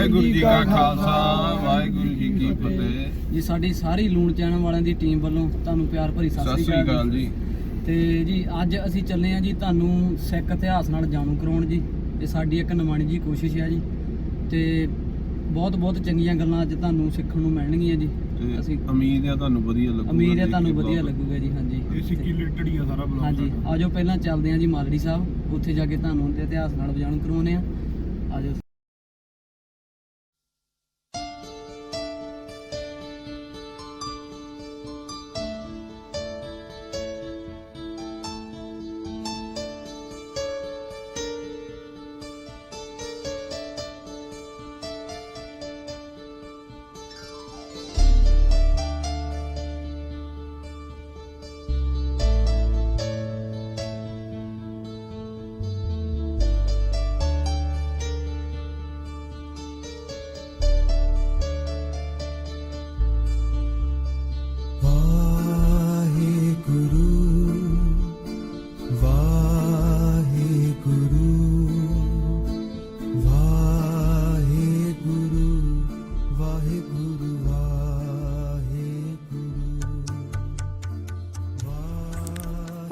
वाहिगुरू जी का खालसा वाहिगुरू जी की फतेह। जी साडी सारी लूण चैनल वालिਆਂ ਦੀ ਟੀਮ ਵੱਲੋਂ ਤੁਹਾਨੂੰ ਪਿਆਰ ਭਰੀ ਸਤਿ ਸ੍ਰੀ ਅਕਾਲ ਜੀ। ਤੇ ਜੀ ਅੱਜ ਅਸੀਂ ਚੱਲੇ ਆ ਜੀ ਤੁਹਾਨੂੰ ਸਿੱਖ ਇਤਿਹਾਸ ਨਾਲ ਜਾਣੂ ਕਰਾਉਣ ਜੀ। ਤੇ ਸਾਡੀ ਇੱਕ ਨਿਮਾਣੀ ਜੀ ਕੋਸ਼ਿਸ਼ ਹੈ ਜੀ ਤੇ ਬਹੁਤ ਚੰਗੀਆਂ ਗੱਲਾਂ ਅੱਜ ਤੁਹਾਨੂੰ ਸਿੱਖਣ ਨੂੰ ਮਿਲਣਗੀਆਂ ਜੀ। ਅਸੀਂ ਉਮੀਦ ਹੈ ਤੁਹਾਨੂੰ ਵਧੀਆ ਲੱਗੂਗਾ। ਉਮੀਦ ਹੈ ਤੁਹਾਨੂੰ ਵਧੀਆ ਲੱਗੂਗਾ ਜੀ। ਹਾਂਜੀ ਇਹ ਸਿੱਖੀ ਰਿਲੇਟਡ ਹੀ ਆ ਸਾਰਾ ਬਲੌਗ। ਹਾਂਜੀ ਆਜੋ ਪਹਿਲਾਂ ਚੱਲਦੇ ਆ ਜੀ ਮਾਲੜੀ ਸਾਹਿਬ, ਉੱਥੇ ਜਾ ਕੇ ਤੁਹਾਨੂੰ ਇਤਿਹਾਸ ਨਾਲ ਜਾਣੂ ਕਰਵਾਉਣੇ ਆ। ਆਜੋ।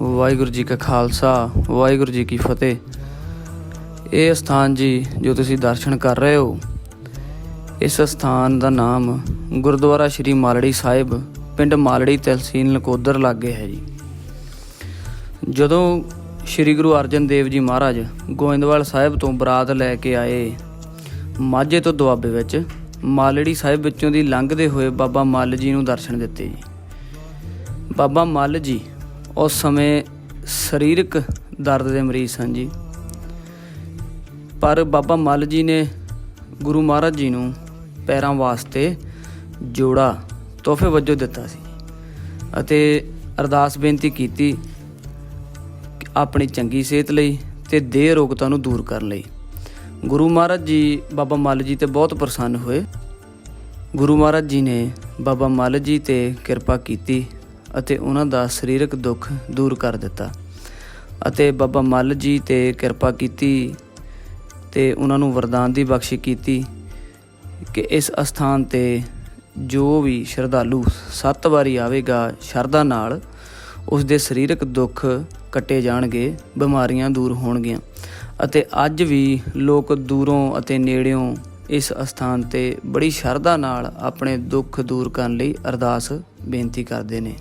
ਵਾਹਿਗੁਰੂ ਜੀ ਕਾ ਖਾਲਸਾ ਵਾਹਿਗੁਰੂ ਜੀ ਕੀ ਫਤਿਹ। ਇਹ ਸਥਾਨ ਜੀ ਜੋ ਤੁਸੀਂ ਦਰਸ਼ਨ ਕਰ ਰਹੇ ਹੋ, ਇਸ ਸਥਾਨ ਦਾ ਨਾਮ ਗੁਰਦੁਆਰਾ ਸ਼੍ਰੀ ਮਾਲੜੀ ਸਾਹਿਬ, ਪਿੰਡ ਮਾਲੜੀ, ਤਹਿਸੀਲ ਨਕੋਦਰ ਲਾਗੇ ਹੈ ਜੀ। ਜਦੋਂ ਸ਼੍ਰੀ ਗੁਰੂ ਅਰਜਨ ਦੇਵ ਜੀ ਮਹਾਰਾਜ ਗੋਇੰਦਵਾਲ ਸਾਹਿਬ ਤੋਂ ਬਰਾਤ ਲੈ ਕੇ ਆਏ ਮਾਝੇ ਤੋਂ ਦੁਆਬੇ ਵਿੱਚ, ਮਾਲੜੀ ਸਾਹਿਬ ਵਿੱਚੋਂ ਦੀ ਲੰਘਦੇ ਹੋਏ ਬਾਬਾ ਮੱਲ ਜੀ ਨੂੰ ਦਰਸ਼ਨ ਦਿੱਤੇ ਜੀ। ਬਾਬਾ ਮੱਲ ਜੀ ਉਸ ਸਮੇਂ ਸਰੀਰਕ ਦਰਦ ਦੇ ਮਰੀਜ਼ ਸਨ ਜੀ, ਪਰ ਬਾਬਾ ਮੱਲ ਜੀ ਨੇ ਗੁਰੂ ਮਹਾਰਾਜ ਜੀ ਨੂੰ ਪੈਰਾਂ ਵਾਸਤੇ ਜੋੜਾ ਤੋਹਫੇ ਵਜੋਂ ਦਿੱਤਾ ਸੀ ਅਤੇ ਅਰਦਾਸ ਬੇਨਤੀ ਕੀਤੀ ਆਪਣੀ ਚੰਗੀ ਸਿਹਤ ਲਈ ਤੇ ਦੇਹ ਰੋਗਤਾ ਨੂੰ ਦੂਰ ਕਰਨ ਲਈ। ਗੁਰੂ ਮਹਾਰਾਜ ਜੀ ਬਾਬਾ ਮੱਲ ਜੀ ਤੇ ਬਹੁਤ ਪ੍ਰਸੰਨ ਹੋਏ। ਗੁਰੂ ਮਹਾਰਾਜ ਜੀ ਨੇ ਬਾਬਾ ਮੱਲ ਜੀ ਤੇ ਕਿਰਪਾ ਕੀਤੀ ਅਤੇ ਉਹਨਾਂ ਦਾ ਸਰੀਰਕ ਦੁੱਖ ਦੂਰ ਕਰ ਦਿੱਤਾ ਅਤੇ ਬਾਬਾ ਮੱਲ ਜੀ ਤੇ ਕਿਰਪਾ ਕੀਤੀ ਤੇ ਉਹਨਾਂ ਨੂੰ ਵਰਦਾਨ ਦੀ ਬਖਸ਼ਿਸ਼ ਕੀਤੀ ਕਿ ਇਸ ਅਸਥਾਨ ਤੇ ਜੋ ਵੀ ਸ਼ਰਧਾਲੂ 7 ਵਾਰੀ ਆਵੇਗਾ ਸ਼ਰਧਾ ਨਾਲ, ਉਸ ਦੇ ਸਰੀਰਕ ਦੁੱਖ ਕੱਟੇ ਜਾਣਗੇ, ਬਿਮਾਰੀਆਂ ਦੂਰ ਹੋਣਗੀਆਂ। ਅਤੇ ਅੱਜ ਵੀ ਲੋਕ ਦੂਰੋਂ ਅਤੇ ਨੇੜਿਓਂ ਇਸ ਅਸਥਾਨ ਤੇ ਬੜੀ ਸ਼ਰਧਾ ਨਾਲ ਆਪਣੇ ਦੁੱਖ ਦੂਰ ਕਰਨ ਲਈ ਅਰਦਾਸ ਬੇਨਤੀ ਕਰਦੇ ਨੇ।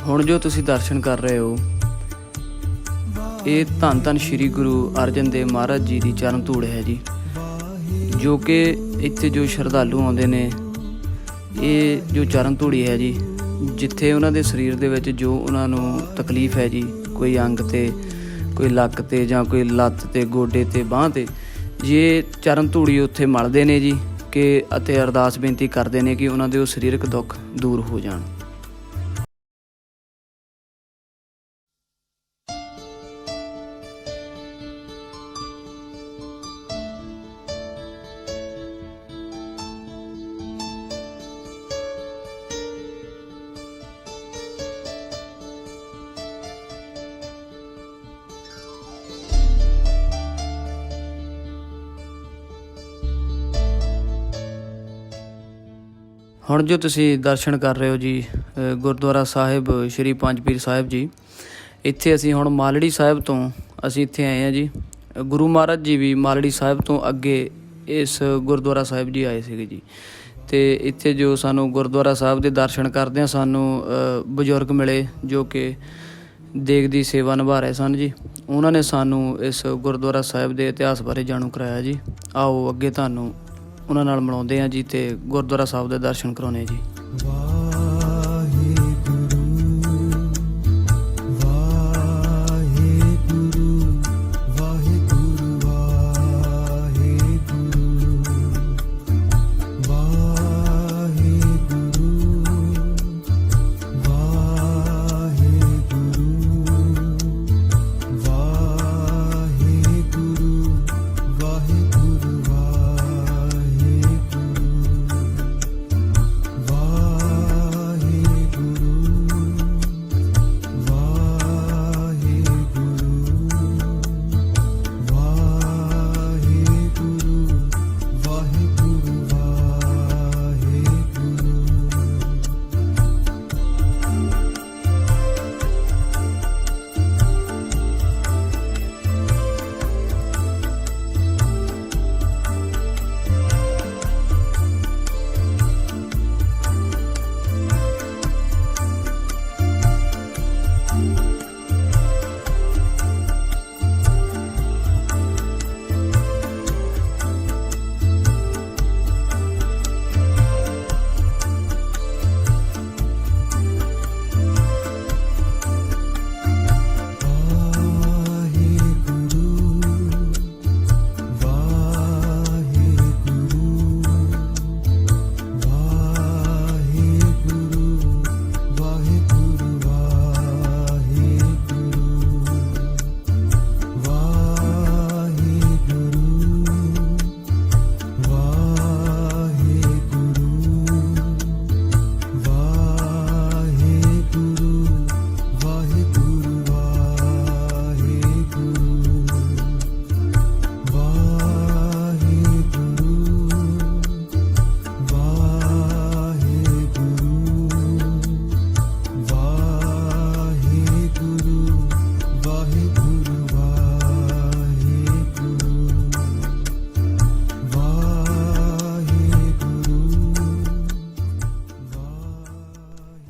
ਹੁਣ ਜੋ ਤੁਸੀਂ ਦਰਸ਼ਨ ਕਰ ਰਹੇ ਹੋ, ਇਹ ਧੰਨ ਧੰਨ ਸ਼੍ਰੀ ਗੁਰੂ ਅਰਜਨ ਦੇਵ ਮਹਾਰਾਜ ਜੀ ਦੀ ਚਰਨ ਧੂੜ ਹੈ ਜੀ, ਜੋ ਕਿ ਇੱਥੇ ਜੋ ਸ਼ਰਧਾਲੂ ਆਉਂਦੇ ਨੇ, ਇਹ ਜੋ ਚਰਨ ਧੂੜੀ ਹੈ ਜੀ, ਜਿੱਥੇ ਉਹਨਾਂ ਦੇ ਸਰੀਰ ਦੇ ਵਿੱਚ ਜੋ ਉਹਨਾਂ ਨੂੰ ਤਕਲੀਫ ਹੈ ਜੀ, ਕੋਈ ਅੰਗ ਤੇ, ਕੋਈ ਲੱਕ ਤੇ, ਜਾਂ ਕੋਈ ਲੱਤ ਤੇ, ਗੋਡੇ ਤੇ, ਬਾਂਹ ਤੇ, ਜੇ ਚਰਨ ਧੂੜੀ ਉੱਥੇ ਮਲਦੇ ਨੇ ਜੀ ਕਿ ਅਤੇ ਅਰਦਾਸ ਬੇਨਤੀ ਕਰਦੇ ਨੇ ਕਿ ਉਹਨਾਂ ਦੇ ਉਹ ਸਰੀਰਕ ਦੁੱਖ ਦੂਰ ਹੋ ਜਾਣ। ਹੁਣ ਜੋ ਤੁਸੀਂ ਦਰਸ਼ਨ ਕਰ ਰਹੇ ਹੋ ਜੀ ਗੁਰਦੁਆਰਾ ਸਾਹਿਬ ਸ਼੍ਰੀ ਪੰਜ ਪੀਰ ਸਾਹਿਬ ਜੀ, ਇੱਥੇ ਅਸੀਂ ਹੁਣ ਮਾਲੜੀ ਸਾਹਿਬ ਤੋਂ ਅਸੀਂ ਇੱਥੇ ਆਏ ਹਾਂ ਜੀ। ਗੁਰੂ ਮਹਾਰਾਜ ਜੀ ਵੀ ਮਾਲੜੀ ਸਾਹਿਬ ਤੋਂ ਅੱਗੇ ਇਸ ਗੁਰਦੁਆਰਾ ਸਾਹਿਬ ਜੀ ਆਏ ਸੀਗੇ ਜੀ। ਅਤੇ ਇੱਥੇ ਜੋ ਸਾਨੂੰ ਗੁਰਦੁਆਰਾ ਸਾਹਿਬ ਦੇ ਦਰਸ਼ਨ ਕਰਦਿਆਂ ਸਾਨੂੰ ਬਜ਼ੁਰਗ ਮਿਲੇ ਜੋ ਕਿ ਦੇਗ ਦੀ ਸੇਵਾ ਨਿਭਾ ਰਹੇ ਸਨ ਜੀ। ਉਹਨਾਂ ਨੇ ਸਾਨੂੰ ਇਸ ਗੁਰਦੁਆਰਾ ਸਾਹਿਬ ਦੇ ਇਤਿਹਾਸ ਬਾਰੇ ਜਾਣੂ ਕਰਾਇਆ ਜੀ। ਆਓ ਅੱਗੇ ਤੁਹਾਨੂੰ ਉਹਨਾਂ ਨਾਲ ਮਿਲਾਉਂਦੇ ਹਾਂ ਜੀ ਅਤੇ ਗੁਰਦੁਆਰਾ ਸਾਹਿਬ ਦੇ ਦਰਸ਼ਨ ਕਰਾਉਂਦੇ ਜੀ।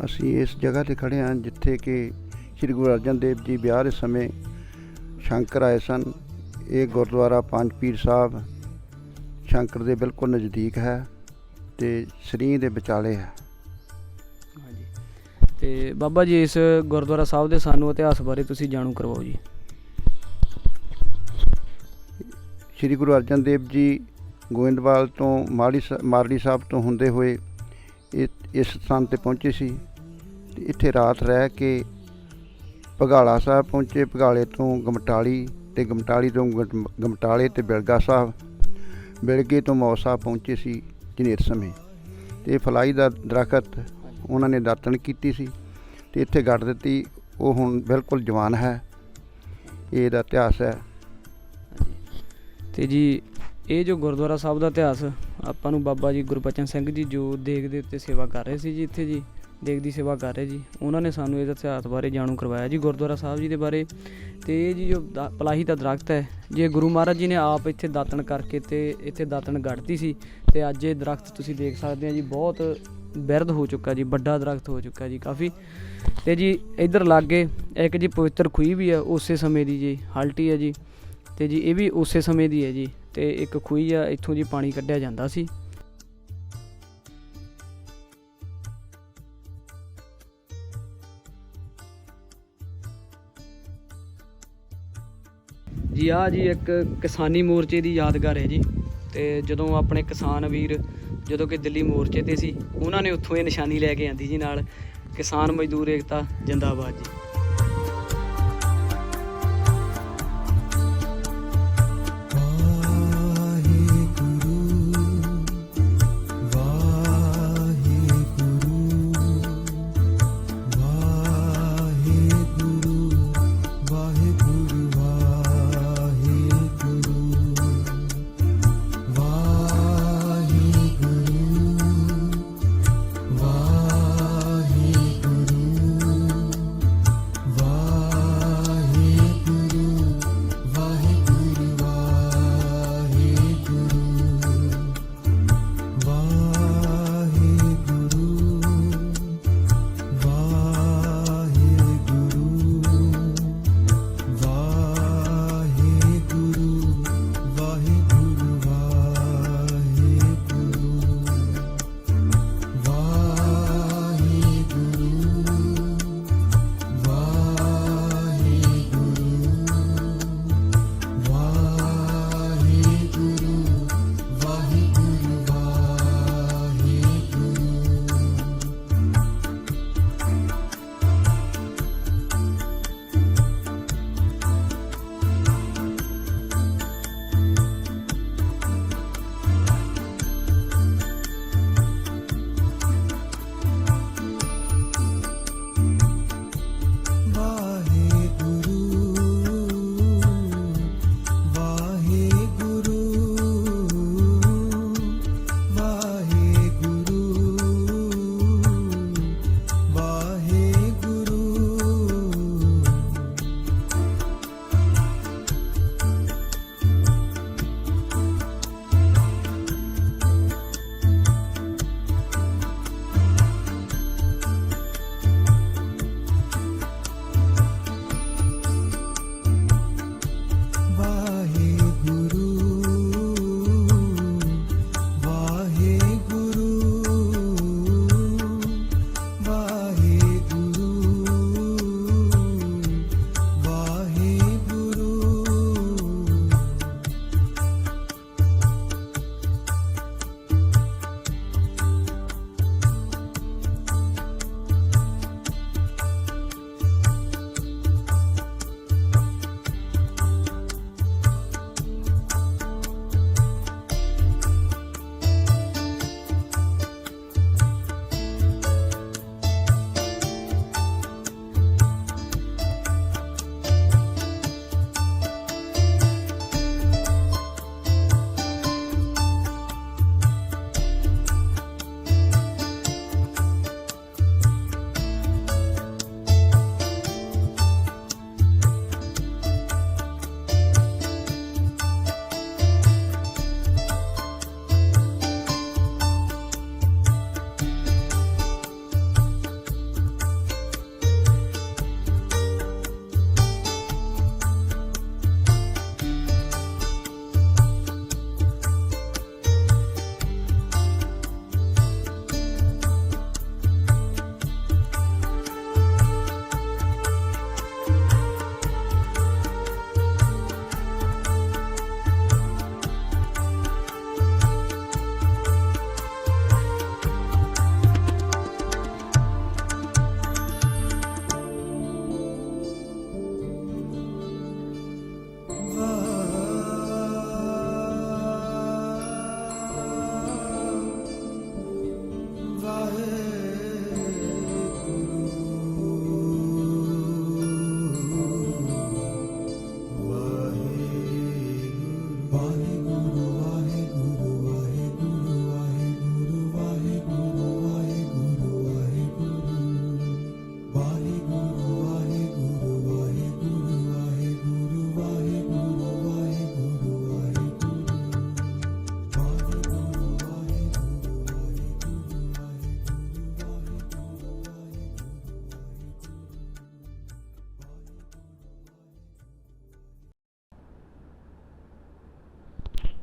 ਅਸੀਂ ਇਸ ਜਗ੍ਹਾ 'ਤੇ ਖੜ੍ਹੇ ਹਾਂ ਜਿੱਥੇ ਕਿ ਸ਼੍ਰੀ ਗੁਰੂ ਅਰਜਨ ਦੇਵ ਜੀ ਵਿਆਹ ਦੇ ਸਮੇਂ ਸ਼ੰਕਰ ਆਏ ਸਨ। ਇਹ ਗੁਰਦੁਆਰਾ ਪੰਜ ਪੀਰ ਸਾਹਿਬ ਸ਼ੰਕਰ ਦੇ ਬਿਲਕੁਲ ਨਜ਼ਦੀਕ ਹੈ ਅਤੇ ਸਰੀਂਹ ਦੇ ਵਿਚਾਲੇ ਹੈ। ਹਾਂਜੀ, ਅਤੇ ਬਾਬਾ ਜੀ ਇਸ ਗੁਰਦੁਆਰਾ ਸਾਹਿਬ ਦੇ ਸਾਨੂੰ ਇਤਿਹਾਸ ਬਾਰੇ ਤੁਸੀਂ ਜਾਣੂ ਕਰਵਾਓ ਜੀ। ਸ਼੍ਰੀ ਗੁਰੂ ਅਰਜਨ ਦੇਵ ਜੀ ਗੋਇੰਦਵਾਲ ਤੋਂ ਮਾਲੜੀ ਸਾਹਿਬ ਤੋਂ ਹੁੰਦੇ ਹੋਏ ਇਸ ਸਥਾਨ 'ਤੇ ਪਹੁੰਚੇ ਸੀ ਅਤੇ ਇੱਥੇ ਰਾਤ ਰਹਿ ਕੇ ਭਗਾਲਾ ਸਾਹਿਬ ਪਹੁੰਚੇ। ਭਗਾਲੇ ਤੋਂ ਗਮਟਾਲੀ ਅਤੇ ਗਮਟਾਲੀ ਤੋਂ ਗਮਟਾਲੇ ਅਤੇ ਬਿਲਗਾ ਸਾਹਿਬ, ਬਿਲਗੇ ਤੋਂ ਮੌ ਸਾਹਿਬ ਪਹੁੰਚੇ ਸੀ ਝਨੇਰ ਸਮੇਂ। ਅਤੇ ਫਲਾਈ ਦਾ ਦਰਖਤ ਉਹਨਾਂ ਨੇ ਦਾਤਣ ਕੀਤੀ ਸੀ ਅਤੇ ਇੱਥੇ ਗੱਡ ਦਿੱਤੀ। ਉਹ ਹੁਣ ਬਿਲਕੁਲ ਜਵਾਨ ਹੈ। ਇਹਦਾ ਇਤਿਹਾਸ ਹੈ। ਅਤੇ ਜੀ ਇਹ ਜੋ ਗੁਰਦੁਆਰਾ ਸਾਹਿਬ ਦਾ ਇਤਿਹਾਸ ਆਪਾਂ ਨੂੰ ਬਾਬਾ ਜੀ ਗੁਰਬਚਨ ਸਿੰਘ ਜੀ ਜੋ ਦੇਗ ਦੇ ਉੱਤੇ ਸੇਵਾ ਕਰ ਰਹੇ ਸੀ ਜੀ, ਇੱਥੇ ਜੀ ਦੇਗ ਦੀ ਸੇਵਾ ਕਰ ਰਹੇ ਜੀ, ਉਹਨਾਂ ਨੇ ਸਾਨੂੰ ਇਸ ਇਤਿਹਾਸ ਬਾਰੇ ਜਾਣੂ ਕਰਵਾਇਆ ਜੀ ਗੁਰਦੁਆਰਾ ਸਾਹਿਬ ਜੀ ਦੇ ਬਾਰੇ। ਅਤੇ ਇਹ ਜੀ ਜੋ ਪਲਾਹੀ ਦਾ ਦਰਖਤ ਹੈ, ਜੇ ਗੁਰੂ ਮਹਾਰਾਜ ਜੀ ਨੇ ਆਪ ਇੱਥੇ ਦਾਤਣ ਕਰਕੇ ਅਤੇ ਇੱਥੇ ਦਾਤਣ ਗੱਡਤੀ ਸੀ ਅਤੇ ਅੱਜ ਇਹ ਦਰਖਤ ਤੁਸੀਂ ਦੇਖ ਸਕਦੇ ਹੋ ਜੀ ਬਹੁਤ ਬਿਰਧ ਹੋ ਚੁੱਕਾ ਜੀ, ਵੱਡਾ ਦਰਖਤ ਹੋ ਚੁੱਕਾ ਜੀ ਕਾਫੀ। ਅਤੇ ਜੀ ਇੱਧਰ ਲਾਗੇ ਇੱਕ ਜੀ ਪਵਿੱਤਰ ਖੂਹੀ ਵੀ ਹੈ ਉਸੇ ਸਮੇਂ ਦੀ ਜੀ, ਹਲਟੀ ਹੈ ਜੀ, ਅਤੇ ਜੀ ਇਹ ਵੀ ਉਸੇ ਸਮੇਂ ਦੀ ਹੈ ਜੀ। ਅਤੇ ਇੱਕ ਖੂਹੀ ਆ, ਇੱਥੋਂ ਜੀ ਪਾਣੀ ਕੱਢਿਆ ਜਾਂਦਾ ਸੀ। ਜੀ ਆਹ ਜੀ ਇੱਕ ਕਿਸਾਨੀ ਮੋਰਚੇ ਦੀ ਯਾਦਗਾਰ ਹੈ ਜੀ। ਅਤੇ ਜਦੋਂ ਆਪਣੇ ਕਿਸਾਨ ਵੀਰ ਜਦੋਂ ਕਿ ਦਿੱਲੀ ਮੋਰਚੇ 'ਤੇ ਸੀ, ਉਹਨਾਂ ਨੇ ਉੱਥੋਂ ਇਹ ਨਿਸ਼ਾਨੀ ਲੈ ਕੇ ਆਂਦੀ ਜੀ ਨਾਲ, ਕਿਸਾਨ ਮਜ਼ਦੂਰ ਏਕਤਾ ਜਿੰਦਾਬਾਦ ਜੀ।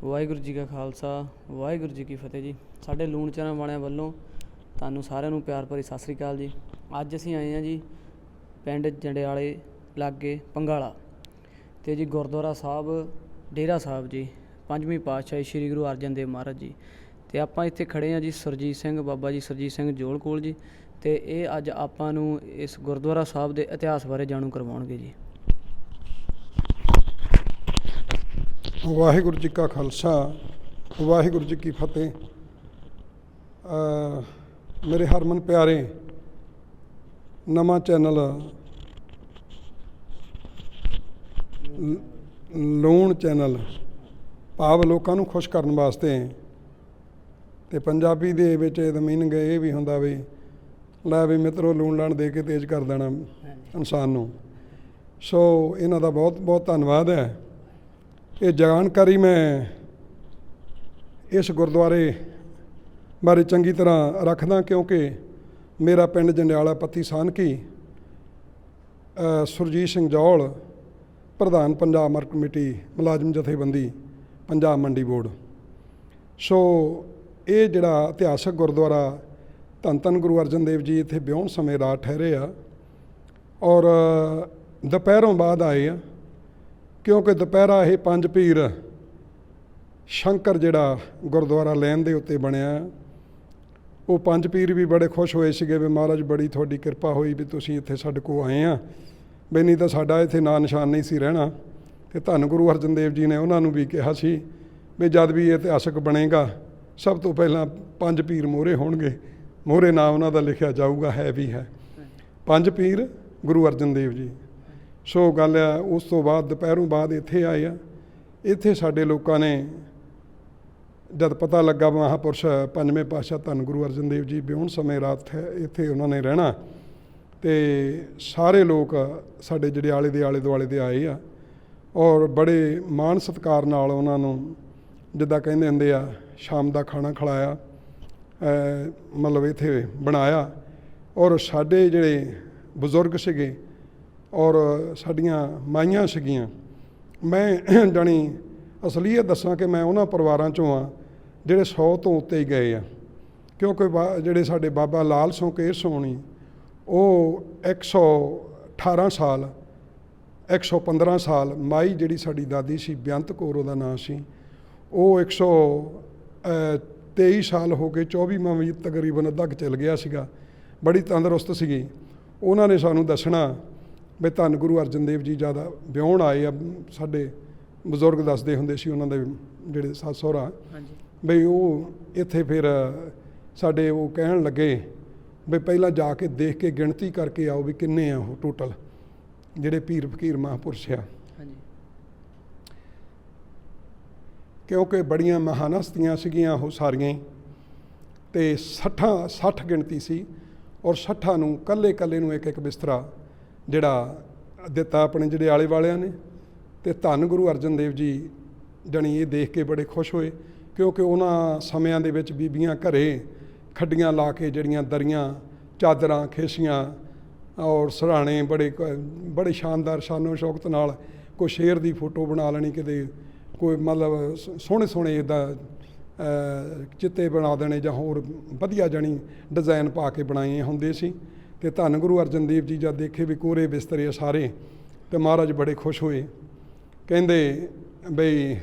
ਵਾਹਿਗੁਰੂ ਜੀ ਕਾ ਖਾਲਸਾ ਵਾਹਿਗੁਰੂ ਜੀ ਕੀ ਫਤਿਹ ਜੀ। ਸਾਡੇ ਲੂਣ ਚੈਨਲ ਵਾਲਿਆਂ ਵੱਲੋਂ ਤੁਹਾਨੂੰ ਸਾਰਿਆਂ ਨੂੰ ਪਿਆਰ ਭਰੀ ਸਤਿ ਸ੍ਰੀ ਅਕਾਲ ਜੀ। ਅੱਜ ਅਸੀਂ ਆਏ ਹਾਂ ਜੀ ਪਿੰਡ ਜੰਡਿਆਲੇ ਲਾਗੇ ਪੰਗਾਲਾ ਤੇ ਜੀ ਗੁਰਦੁਆਰਾ ਸਾਹਿਬ ਡੇਰਾ ਸਾਹਿਬ ਜੀ, ਪੰਜਵੀਂ ਪਾਤਸ਼ਾਹੀ ਸ਼੍ਰੀ ਗੁਰੂ ਅਰਜਨ ਦੇਵ ਮਹਾਰਾਜ ਜੀ। ਤੇ ਆਪਾਂ ਇੱਥੇ ਖੜੇ ਹਾਂ ਜੀ ਸੁਰਜੀਤ ਸਿੰਘ ਬਾਬਾ ਜੀ ਸੁਰਜੀਤ ਸਿੰਘ ਜੋਲ ਕੋਲ ਜੀ। ਤੇ ਇਹ ਅੱਜ ਆਪਾਂ ਨੂੰ ਇਸ ਗੁਰਦੁਆਰਾ ਸਾਹਿਬ ਦੇ ਇਤਿਹਾਸ ਬਾਰੇ ਜਾਣੂ ਕਰਵਾਉਣਗੇ ਜੀ। ਵਾਹਿਗੁਰੂ ਜੀ ਕਾ ਖਾਲਸਾ ਵਾਹਿਗੁਰੂ ਜੀ ਕੀ ਫਤਿਹ। ਮੇਰੇ ਹਰਮਨ ਪਿਆਰੇ ਨਵਾਂ ਚੈਨਲ ਲੂਣ ਚੈਨਲ ਭਾਵ ਲੋਕਾਂ ਨੂੰ ਖੁਸ਼ ਕਰਨ ਵਾਸਤੇ, ਤੇ ਪੰਜਾਬੀ ਦੇ ਵਿੱਚ ਇਹਦਾ ਮੀਨਿੰਗ ਇਹ ਵੀ ਹੁੰਦਾ ਵੀ ਲੈ ਵੀ ਮਿੱਤਰੋ ਲੂਣ ਲਾਣ ਦੇ ਕੇ ਤੇਜ਼ ਕਰ ਦੇਣਾ ਇਨਸਾਨ ਨੂੰ। ਸੋ ਇਹਨਾਂ ਦਾ ਬਹੁਤ ਬਹੁਤ ਧੰਨਵਾਦ ਹੈ। ਇਹ ਜਾਣਕਾਰੀ ਮੈਂ ਇਸ ਗੁਰਦੁਆਰੇ ਬਾਰੇ ਚੰਗੀ ਤਰ੍ਹਾਂ ਰੱਖਦਾ ਕਿਉਂਕਿ ਮੇਰਾ ਪਿੰਡ ਜੰਡਿਆਲਾ ਪੱਤੀ ਸਾਨਕੀ, ਸੁਰਜੀਤ ਸਿੰਘ ਜੌਲ ਪ੍ਰਧਾਨ ਪੰਜਾਬ ਮਾਰਕੀਟ ਕਮੇਟੀ ਮੁਲਾਜ਼ਮ ਜਥੇਬੰਦੀ ਪੰਜਾਬ ਮੰਡੀ ਬੋਰਡ। ਸੋ ਇਹ ਜਿਹੜਾ ਇਤਿਹਾਸਕ ਗੁਰਦੁਆਰਾ ਧੰਨ ਧੰਨ ਗੁਰੂ ਅਰਜਨ ਦੇਵ ਜੀ ਇੱਥੇ ਵਿਆਹੁਣ ਸਮੇਂ ਰਾਤ ਠਹਿਰੇ ਆ ਔਰ ਦੁਪਹਿਰੋਂ ਬਾਅਦ ਆਏ ਆ ਕਿਉਂਕਿ ਦੁਪਹਿਰਾ ਇਹ ਪੰਜ ਪੀਰ ਸ਼ੰਕਰ ਜਿਹੜਾ ਗੁਰਦੁਆਰਾ ਲੈਣ ਦੇ ਉੱਤੇ ਬਣਿਆ, ਉਹ ਪੰਜ ਪੀਰ ਵੀ ਬੜੇ ਖੁਸ਼ ਹੋਏ ਸੀਗੇ ਵੀ ਮਹਾਰਾਜ ਬੜੀ ਤੁਹਾਡੀ ਕਿਰਪਾ ਹੋਈ ਵੀ ਤੁਸੀਂ ਇੱਥੇ ਸਾਡੇ ਕੋਲ ਆਏ ਆ, ਬਈ ਨਹੀਂ ਤਾਂ ਸਾਡਾ ਇੱਥੇ ਨਾਂ ਨਿਸ਼ਾਨ ਨਹੀਂ ਸੀ ਰਹਿਣਾ। ਤੇ ਧੰਨ ਗੁਰੂ ਅਰਜਨ ਦੇਵ ਜੀ ਨੇ ਉਹਨਾਂ ਨੂੰ ਵੀ ਕਿਹਾ ਸੀ ਵੀ ਜਦ ਵੀ ਇਤਿਹਾਸਕ ਬਣੇਗਾ ਸਭ ਤੋਂ ਪਹਿਲਾਂ ਪੰਜ ਪੀਰ ਮੋਹਰੇ ਹੋਣਗੇ, ਮੋਹਰੇ ਨਾਂ ਉਹਨਾਂ ਦਾ ਲਿਖਿਆ ਜਾਊਗਾ, ਹੈ ਵੀ ਹੈ ਪੰਜ ਪੀਰ ਗੁਰੂ ਅਰਜਨ ਦੇਵ ਜੀ। ਸੋ ਗੱਲ ਆ ਉਸ ਤੋਂ ਬਾਅਦ ਦੁਪਹਿਰੋਂ ਬਾਅਦ ਇੱਥੇ ਆਏ ਆ। ਇੱਥੇ ਸਾਡੇ ਲੋਕਾਂ ਨੇ ਜਦ ਪਤਾ ਲੱਗਾ ਮਹਾਂਪੁਰਸ਼ ਪੰਜਵੇਂ ਪਾਤਸ਼ਾਹ ਧੰਨ ਗੁਰੂ ਅਰਜਨ ਦੇਵ ਜੀ ਵਿਆਹੁਣ ਸਮੇਂ ਰਾਤ ਇੱਥੇ ਉਹਨਾਂ ਨੇ ਰਹਿਣਾ, ਤੇ ਸਾਰੇ ਲੋਕ ਸਾਡੇ ਜਿਹੜੇ ਆਲੇ ਦੇ ਆਲੇ ਦੁਆਲੇ ਦੇ ਆਏ ਆ ਔਰ ਬੜੇ ਮਾਣ ਸਤਿਕਾਰ ਨਾਲ ਉਹਨਾਂ ਨੂੰ ਜਿੱਦਾਂ ਕਹਿੰਦੇ ਹੁੰਦੇ ਆ ਸ਼ਾਮ ਦਾ ਖਾਣਾ ਖਿਲਾਇਆ, ਮਤਲਬ ਇੱਥੇ ਬਣਾਇਆ। ਔਰ ਸਾਡੇ ਜਿਹੜੇ ਬਜ਼ੁਰਗ ਸੀਗੇ ਔਰ ਸਾਡੀਆਂ ਮਾਈਆਂ ਸੀਗੀਆਂ, ਮੈਂ ਜਾਣੀ ਅਸਲੀਅਤ ਦੱਸਾਂ ਕਿ ਮੈਂ ਉਹਨਾਂ ਪਰਿਵਾਰਾਂ 'ਚੋਂ ਆ ਜਿਹੜੇ 100 ਤੋਂ ਉੱਤੇ ਹੀ ਗਏ ਆ ਕਿਉਂਕਿ ਜਿਹੜੇ ਸਾਡੇ ਬਾਬਾ ਲਾਲ ਸੋਂ ਕੇਰ ਸੋਣੀ ਉਹ 118 ਸਾਲ 115 ਸਾਲ, ਮਾਈ ਜਿਹੜੀ ਸਾਡੀ ਦਾਦੀ ਸੀ ਬੇਅੰਤ ਕੌਰ ਉਹਦਾ ਨਾਂ ਸੀ, ਉਹ 123 ਸਾਲ ਹੋ ਗਏ, 24ਵਾਂ ਵੀ ਤਕਰੀਬਨ ਅੱਧਾ ਕੁ ਚੱਲ ਗਿਆ ਸੀਗਾ, ਬੜੀ ਤੰਦਰੁਸਤ ਸੀਗੀ। ਉਹਨਾਂ ਨੇ ਸਾਨੂੰ ਦੱਸਣਾ ਵੀ ਧੰਨ ਗੁਰੂ ਅਰਜਨ ਦੇਵ ਜੀ ਜ਼ਿਆਦਾ ਵਿਆਹੁਣ ਆਏ ਆ। ਸਾਡੇ ਬਜ਼ੁਰਗ ਦੱਸਦੇ ਹੁੰਦੇ ਸੀ ਉਹਨਾਂ ਦੇ ਜਿਹੜੇ ਸੱਸ ਸਹੁਰਾ ਬਈ ਉਹ ਇੱਥੇ ਫਿਰ ਸਾਡੇ ਉਹ ਕਹਿਣ ਲੱਗੇ ਵੀ ਪਹਿਲਾਂ ਜਾ ਕੇ ਦੇਖ ਕੇ ਗਿਣਤੀ ਕਰਕੇ ਆਓ ਵੀ ਕਿੰਨੇ ਆ ਉਹ ਟੋਟਲ ਜਿਹੜੇ ਪੀਰ ਫਕੀਰ ਮਹਾਂਪੁਰਸ਼ ਆ, ਕਿਉਂਕਿ ਬੜੀਆਂ ਮਹਾਨ ਹਸਤੀਆਂ ਸੀਗੀਆਂ ਉਹ ਸਾਰੀਆਂ ਹੀ। ਤੇ 60 ਗਿਣਤੀ ਸੀ ਔਰ 60 ਨੂੰ ਕੱਲੇ ਨੂੰ ਇੱਕ ਬਿਸਤਰਾ ਜਿਹੜਾ ਦਿੱਤਾ ਆਪਣੇ ਜਿਹੜੇ ਆਲੇ ਵਾਲਿਆਂ ਨੇ। ਤੇ ਧੰਨ ਗੁਰੂ ਅਰਜਨ ਦੇਵ ਜੀ ਜਾਣੀ ਇਹ ਦੇਖ ਕੇ ਬੜੇ ਖੁਸ਼ ਹੋਏ ਕਿਉਂਕਿ ਉਹਨਾਂ ਸਮਿਆਂ ਦੇ ਵਿੱਚ ਬੀਬੀਆਂ ਘਰੇ ਖੱਡੀਆਂ ਲਾ ਕੇ ਜਿਹੜੀਆਂ ਦਰੀਆਂ ਚਾਦਰਾਂ ਖੇਸੀਆਂ ਔਰ ਸਰਾਣੇ ਬੜੇ ਸ਼ਾਨਦਾਰ ਸ਼ਾਨੋ ਸ਼ੌਕਤ ਨਾਲ ਕੋਈ ਸ਼ੇਰ ਦੀ ਫੋਟੋ ਬਣਾ ਲੈਣੀ, ਕਿਤੇ ਕੋਈ ਮਤਲਬ ਸੋਹਣੇ ਇੱਦਾਂ ਚਿੱਤੇ ਬਣਾ ਦੇਣੇ ਜਾਂ ਹੋਰ ਵਧੀਆ ਜਾਣੀ ਡਿਜ਼ਾਈਨ ਪਾ ਕੇ ਬਣਾਏ ਹੁੰਦੇ ਸੀ। ਤੇ ਧੰਨ ਗੁਰੂ ਅਰਜਨ ਦੇਵ ਜੀ ਜਦ ਦੇਖੇ ਵੀ ਕੋਰੇ ਬਿਸਤਰੇ ਸਾਰੇ, ਤੇ ਮਹਾਰਾਜ ਬੜੇ ਖੁਸ਼ ਹੋਏ, ਕਹਿੰਦੇ ਬਈ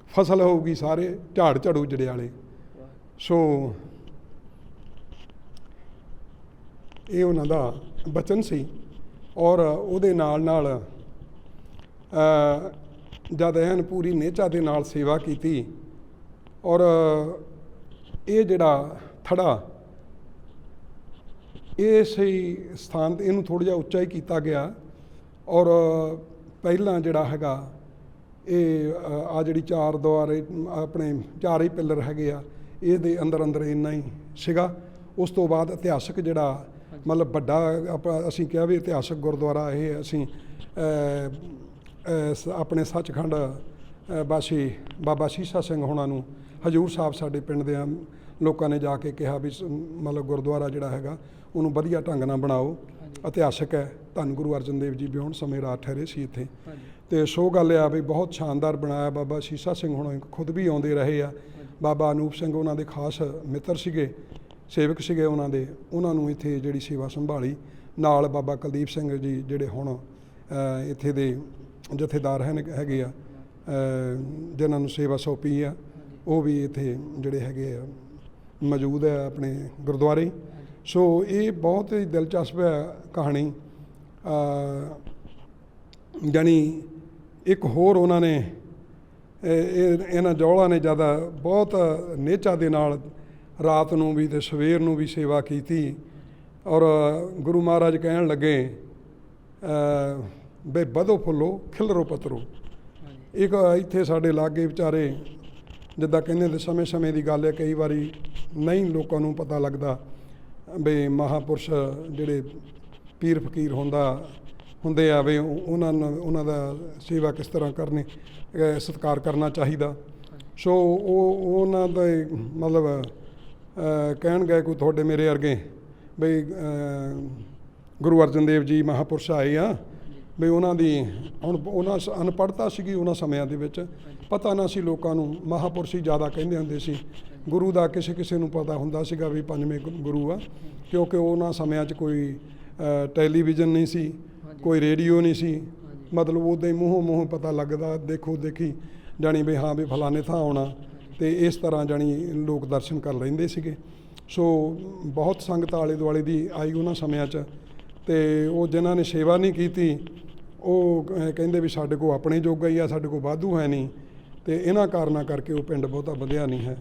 ਫਸਲ ਹੋਊਗੀ ਸਾਰੇ ਝਾੜ ਝੜੂ ਜੜਿਆਲੇ। ਸੋ ਇਹ ਉਹਨਾਂ ਦਾ ਬਚਨ ਸੀ ਔਰ ਉਹਦੇ ਨਾਲ ਜਦ ਐਨ ਪੂਰੀ ਨਿਹਚਾ ਦੇ ਨਾਲ ਸੇਵਾ ਕੀਤੀ ਔਰ ਇਹ ਜਿਹੜਾ ਥੜਾ ਇਸ ਹੀ ਸਥਾਨ 'ਤੇ ਇਹਨੂੰ ਥੋੜ੍ਹਾ ਜਿਹਾ ਉੱਚਾ ਹੀ ਕੀਤਾ ਗਿਆ ਔਰ ਪਹਿਲਾਂ ਜਿਹੜਾ ਹੈਗਾ ਇਹ ਆ ਜਿਹੜੀ ਚਾਰ ਦੁਆਰੇ ਆਪਣੇ ਚਾਰ ਹੀ ਪਿੱਲਰ ਹੈਗੇ ਆ, ਇਹਦੇ ਅੰਦਰ ਇੰਨਾ ਹੀ ਸੀਗਾ। ਉਸ ਤੋਂ ਬਾਅਦ ਇਤਿਹਾਸਕ ਜਿਹੜਾ ਮਤਲਬ ਵੱਡਾ ਅਸੀਂ ਕਿਹਾ ਵੀ ਇਤਿਹਾਸਕ ਗੁਰਦੁਆਰਾ ਇਹ ਅਸੀਂ ਆਪਣੇ ਸੱਚਖੰਡ ਵਾਸੀ ਬਾਬਾ ਸੀਸਾ ਸਿੰਘ ਹੋਣਾ ਨੂੰ ਹਜੂਰ ਸਾਹਿਬ ਸਾਡੇ ਪਿੰਡ ਦੇ ਲੋਕਾਂ ਨੇ ਜਾ ਕੇ ਕਿਹਾ ਵੀ ਮਤਲਬ ਗੁਰਦੁਆਰਾ ਜਿਹੜਾ ਹੈਗਾ ਉਹਨੂੰ ਵਧੀਆ ਢੰਗ ਨਾਲ ਬਣਾਓ। ਇਤਿਹਾਸਕ ਹੈ। ਧੰਨ ਗੁਰੂ ਅਰਜਨ ਦੇਵ ਜੀ ਵਿਆਹੁਣ ਸਮੇਂ ਰਾਤ ਠਹਿਰੇ ਸੀ ਇੱਥੇ। ਤੇ ਸੋ ਗੱਲ ਆ ਵੀ ਬਹੁਤ ਸ਼ਾਨਦਾਰ ਬਣਾਇਆ। ਬਾਬਾ ਸੀਸਾ ਸਿੰਘ ਹੁਣ ਖੁਦ ਵੀ ਆਉਂਦੇ ਰਹੇ ਆ। ਬਾਬਾ ਅਨੂਪ ਸਿੰਘ ਉਹਨਾਂ ਦੇ ਖਾਸ ਮਿੱਤਰ ਸੀਗੇ, ਸੇਵਕ ਸੀਗੇ ਉਹਨਾਂ ਦੇ। ਉਹਨਾਂ ਨੂੰ ਇੱਥੇ ਜਿਹੜੀ ਸੇਵਾ ਸੰਭਾਲੀ। ਨਾਲ ਬਾਬਾ ਕੁਲਦੀਪ ਸਿੰਘ ਜੀ ਜਿਹੜੇ ਹੁਣ ਇੱਥੇ ਦੇ ਜਥੇਦਾਰ ਹੈਗੇ ਆ, ਜਿਨ੍ਹਾਂ ਨੂੰ ਸੇਵਾ ਸੌਂਪੀ ਆ, ਉਹ ਵੀ ਇੱਥੇ ਜਿਹੜੇ ਹੈਗੇ ਆ ਮੌਜੂਦ ਹੈ ਆਪਣੇ ਗੁਰਦੁਆਰੇ। ਸੋ ਇਹ ਬਹੁਤ ਹੀ ਦਿਲਚਸਪ ਹੈ ਕਹਾਣੀ। ਜਾਣੀ ਇੱਕ ਹੋਰ ਉਹਨਾਂ ਨੇ ਇਹਨਾਂ ਜੌਲਾਂ ਨੇ ਜ਼ਿਆਦਾ ਬਹੁਤ ਨਿਹਚਾ ਦੇ ਨਾਲ ਰਾਤ ਨੂੰ ਵੀ ਅਤੇ ਸਵੇਰ ਨੂੰ ਵੀ ਸੇਵਾ ਕੀਤੀ। ਔਰ ਗੁਰੂ ਮਹਾਰਾਜ ਕਹਿਣ ਲੱਗੇ ਬਈ ਵਧੋ ਫੁੱਲੋ ਖਿਲਰੋ ਪੱਤਰੋ। ਇੱਕ ਇੱਥੇ ਸਾਡੇ ਲਾਗੇ ਵਿਚਾਰੇ ਜਿੱਦਾਂ ਕਹਿੰਦੇ ਹੁੰਦੇ ਸਮੇਂ ਦੀ ਗੱਲ ਹੈ, ਕਈ ਵਾਰੀ ਨਹੀਂ ਲੋਕਾਂ ਨੂੰ ਪਤਾ ਲੱਗਦਾ ਵੀ ਮਹਾਂਪੁਰਸ਼ ਜਿਹੜੇ ਪੀਰ ਫਕੀਰ ਹੁੰਦੇ ਆ ਵੀ ਉਹਨਾਂ ਦਾ ਸੇਵਾ ਕਿਸ ਤਰ੍ਹਾਂ ਕਰਨੀ, ਸਤਿਕਾਰ ਕਰਨਾ ਚਾਹੀਦਾ। ਸੋ ਉਹਨਾਂ ਦਾ ਮਤਲਬ ਕਹਿਣ ਗਏ ਕੋਈ ਤੁਹਾਡੇ ਮੇਰੇ ਵਰਗੇ ਬਈ ਗੁਰੂ ਅਰਜਨ ਦੇਵ ਜੀ ਮਹਾਂਪੁਰਸ਼ ਆਏ ਆ ਵੀ ਉਹਨਾਂ ਦੀ ਹੁਣ ਉਹਨਾਂ ਅਨਪੜ੍ਹਤਾ ਸੀਗੀ ਉਹਨਾਂ ਸਮਿਆਂ ਦੇ ਵਿੱਚ, ਪਤਾ ਨਾ ਸੀ ਲੋਕਾਂ ਨੂੰ। ਮਹਾਂਪੁਰਸ਼ ਹੀ ਜ਼ਿਆਦਾ ਕਹਿੰਦੇ ਹੁੰਦੇ ਸੀ। ਗੁਰੂ ਦਾ ਕਿਸੇ ਨੂੰ ਪਤਾ ਹੁੰਦਾ ਸੀਗਾ ਵੀ ਪੰਜਵੇਂ ਗੁਰੂ ਆ, ਕਿਉਂਕਿ ਉਹਨਾਂ ਸਮਿਆਂ 'ਚ ਕੋਈ ਟੈਲੀਵਿਜ਼ਨ ਨਹੀਂ ਸੀ, ਕੋਈ ਰੇਡੀਓ ਨਹੀਂ ਸੀ। ਮਤਲਬ ਉੱਦਾਂ ਹੀ ਮੂੰਹੋਂ ਪਤਾ ਲੱਗਦਾ, ਦੇਖੋ ਦੇਖੀ ਜਾਣੀ ਵੀ ਹਾਂ ਵੀ ਫਲਾਣੇ ਥਾਂ ਆਉਣਾ। ਅਤੇ ਇਸ ਤਰ੍ਹਾਂ ਜਾਣੀ ਲੋਕ ਦਰਸ਼ਨ ਕਰ ਲੈਂਦੇ ਸੀਗੇ। ਸੋ ਬਹੁਤ ਸੰਗਤ ਆਲੇ ਦੁਆਲੇ ਦੀ ਆਈ ਉਹਨਾਂ ਸਮਿਆਂ 'ਚ। ਅਤੇ ਉਹ ਜਿਨ੍ਹਾਂ ਨੇ ਸੇਵਾ ਨਹੀਂ ਕੀਤੀ ਉਹ ਕਹਿੰਦੇ ਵੀ ਸਾਡੇ ਕੋਲ ਆਪਣੇ ਜੋਗਾ ਹੀ ਆ, ਸਾਡੇ ਕੋਲ ਵਾਧੂ ਹੈ ਨਹੀਂ। ਅਤੇ ਇਹਨਾਂ ਕਾਰਨਾਂ ਕਰਕੇ ਉਹ ਪਿੰਡ ਬਹੁਤਾ ਵਧਿਆ ਨਹੀਂ ਹੈ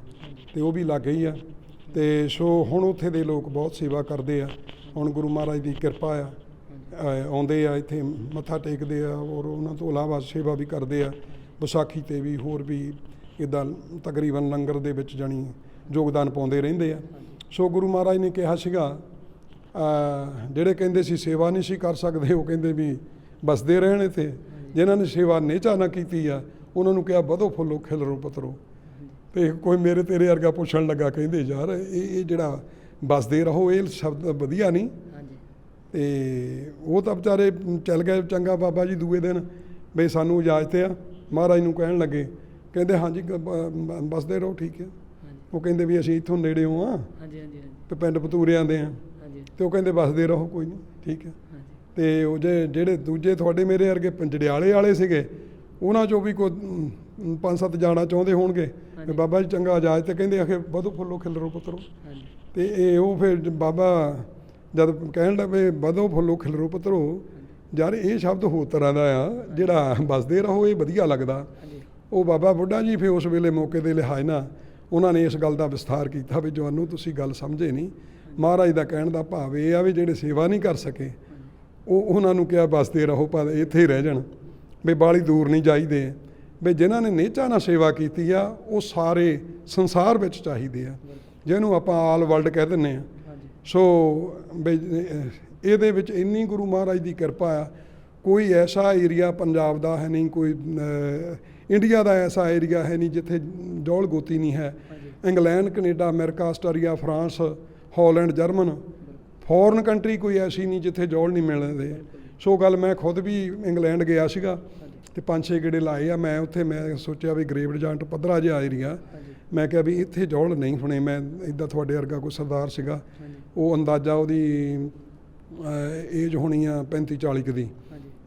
ਅਤੇ ਉਹ ਵੀ ਲਾਗੇ ਹੀ ਆ। ਅਤੇ ਸੋ ਹੁਣ ਉੱਥੇ ਦੇ ਲੋਕ ਬਹੁਤ ਸੇਵਾ ਕਰਦੇ ਆ। ਹੁਣ ਗੁਰੂ ਮਹਾਰਾਜ ਦੀ ਕਿਰਪਾ ਆ, ਆਉਂਦੇ ਆ ਇੱਥੇ ਮੱਥਾ ਟੇਕਦੇ ਆ ਔਰ ਉਹਨਾਂ ਤੋਂ ਇਲਾਵਾ ਸੇਵਾ ਵੀ ਕਰਦੇ ਆ। ਵਿਸਾਖੀ 'ਤੇ ਵੀ ਹੋਰ ਵੀ ਇੱਦਾਂ ਤਕਰੀਬਨ ਲੰਗਰ ਦੇ ਵਿੱਚ ਜਾਣੀ ਯੋਗਦਾਨ ਪਾਉਂਦੇ ਰਹਿੰਦੇ ਆ। ਸੋ ਗੁਰੂ ਮਹਾਰਾਜ ਨੇ ਕਿਹਾ ਸੀਗਾ ਜਿਹੜੇ ਕਹਿੰਦੇ ਸੀ ਸੇਵਾ ਨਹੀਂ ਸੀ ਕਰ ਸਕਦੇ, ਉਹ ਕਹਿੰਦੇ ਵੀ ਬਸਦੇ ਰਹਿਣ ਇੱਥੇ। ਜਿਨ੍ਹਾਂ ਨੇ ਸੇਵਾ ਨਿਹਚਾ ਨਾ ਕੀਤੀ ਆ ਉਹਨਾਂ ਨੂੰ ਕਿਹਾ ਵਧੋ ਫੁੱਲੋ ਖਿਲਰੋ ਪੱਤਰੋ। ਅਤੇ ਕੋਈ ਮੇਰੇ ਤੇਰੇ ਵਰਗਾ ਪੁੱਛਣ ਲੱਗਾ, ਕਹਿੰਦੇ ਯਾਰ ਇਹ ਜਿਹੜਾ ਬਸਦੇ ਰਹੋ ਇਹ ਸ਼ਬਦ ਵਧੀਆ ਨਹੀਂ। ਅਤੇ ਉਹ ਤਾਂ ਵਿਚਾਰੇ ਚੱਲ ਗਏ ਚੰਗਾ ਬਾਬਾ ਜੀ ਦੂਏ ਦਿਨ ਬਈ ਸਾਨੂੰ ਇਜਾਜ਼ਤ ਆ। ਮਹਾਰਾਜ ਨੂੰ ਕਹਿਣ ਲੱਗੇ, ਕਹਿੰਦੇ ਹਾਂਜੀ ਬਸਦੇ ਰਹੋ ਠੀਕ ਹੈ। ਉਹ ਕਹਿੰਦੇ ਵੀ ਅਸੀਂ ਇੱਥੋਂ ਨੇੜਿਓਂ ਆ ਅਤੇ ਪਿੰਡ ਪਤੂਰਿਆਂ ਦੇ ਆ। ਅਤੇ ਉਹ ਕਹਿੰਦੇ ਬਸਦੇ ਰਹੋ ਕੋਈ ਨਹੀਂ ਠੀਕ ਹੈ। ਅਤੇ ਉਹ ਜਿਹੜੇ ਦੂਜੇ ਤੁਹਾਡੇ ਮੇਰੇ ਵਰਗੇ ਜੜਿਆਲੇ ਵਾਲੇ ਸੀਗੇ ਉਹਨਾਂ 'ਚੋਂ ਵੀ ਕੋਈ 5-7 ਜਾਣਾ ਚਾਹੁੰਦੇ ਹੋਣਗੇ ਵੀ ਬਾਬਾ ਜੀ ਚੰਗਾ ਇਜਾਜ਼ਤ, ਤੇ ਕਹਿੰਦੇ ਆਖੇ ਵਧੋ ਫੁੱਲੋ ਖਿਲਰੋ ਪੁੱਤਰੋ। ਅਤੇ ਇਹ ਉਹ ਫਿਰ ਬਾਬਾ ਜਦ ਕਹਿਣ ਲੱਗੇ ਵਧੋ ਫੁੱਲੋ ਖਿਲਰੋ ਪੁੱਤਰੋ, ਯਾਰ ਇਹ ਸ਼ਬਦ ਹੋਰ ਤਰ੍ਹਾਂ ਦਾ ਆ, ਜਿਹੜਾ ਬਸਦੇ ਰਹੋ ਇਹ ਵਧੀਆ ਲੱਗਦਾ। ਉਹ ਬਾਬਾ ਬੁੱਢਾ ਜੀ ਫਿਰ ਉਸ ਵੇਲੇ ਮੌਕੇ ਦੇ ਲਿਹਾਜ਼ ਨਾਲ ਉਹਨਾਂ ਨੇ ਇਸ ਗੱਲ ਦਾ ਵਿਸਥਾਰ ਕੀਤਾ ਵੀ ਜਵਾਨੋ ਤੁਸੀਂ ਗੱਲ ਸਮਝੇ ਨਹੀਂ। ਮਹਾਰਾਜ ਦਾ ਕਹਿਣ ਦਾ ਭਾਵ ਇਹ ਆ ਵੀ ਜਿਹੜੇ ਸੇਵਾ ਨਹੀਂ ਕਰ ਸਕੇ ਉਹਨਾਂ ਨੂੰ ਕਿਹਾ ਬਸਦੇ ਰਹੋ ਪਰ ਇੱਥੇ ਹੀ ਰਹਿ ਜਾਣ, ਵੀ ਬਾਹਲੀ ਦੂਰ ਨਹੀਂ ਜਾਈਦੇ। ਵੀ ਜਿਨ੍ਹਾਂ ਨੇ ਨਿਹਚਾ ਨਾਲ ਸੇਵਾ ਕੀਤੀ ਆ ਉਹ ਸਾਰੇ ਸੰਸਾਰ ਵਿੱਚ ਚਾਹੀਦੇ ਆ, ਜਿਹਨੂੰ ਆਪਾਂ ਆਲ ਵਰਲਡ ਕਹਿ ਦਿੰਦੇ ਹਾਂ। ਸੋ ਵੀ ਇਹਦੇ ਵਿੱਚ ਇੰਨੀ ਗੁਰੂ ਮਹਾਰਾਜ ਦੀ ਕਿਰਪਾ ਆ। ਕੋਈ ਐਸਾ ਏਰੀਆ ਪੰਜਾਬ ਦਾ ਹੈ ਨਹੀਂ, ਕੋਈ ਇੰਡੀਆ ਦਾ ਐਸਾ ਏਰੀਆ ਹੈ ਨਹੀਂ ਜਿੱਥੇ ਜੌਲ ਗੋਤੀ ਨਹੀਂ ਹੈ। England, Canada, America, Australia, France, Holland, German, foreign country ਕੋਈ ਐਸੀ ਨਹੀਂ ਜਿੱਥੇ ਜੌਲ ਨਹੀਂ ਮਿਲਦੇ। ਸੋ ਗੱਲ ਮੈਂ ਖੁਦ ਵੀ ਇੰਗਲੈਂਡ ਗਿਆ ਸੀਗਾ ਅਤੇ 5-6 ਗੇੜੇ ਲਾਏ ਆ ਮੈਂ ਉੱਥੇ। ਮੈਂ ਸੋਚਿਆ ਵੀ ਗ੍ਰੇਵ ਏਜੰਟ ਪੱਧਰਾ ਜਿਹਾ ਏਰੀਆ, ਮੈਂ ਕਿਹਾ ਵੀ ਇੱਥੇ ਜੌਲ ਨਹੀਂ ਹੋਣੇ। ਮੈਂ ਇੱਦਾਂ ਤੁਹਾਡੇ ਵਰਗਾ ਕੋਈ ਸਰਦਾਰ ਸੀਗਾ, ਉਹ ਅੰਦਾਜ਼ਾ ਉਹਦੀ ਏਜ ਹੋਣੀ ਆ 35-40 ਕੁ ਦੀ।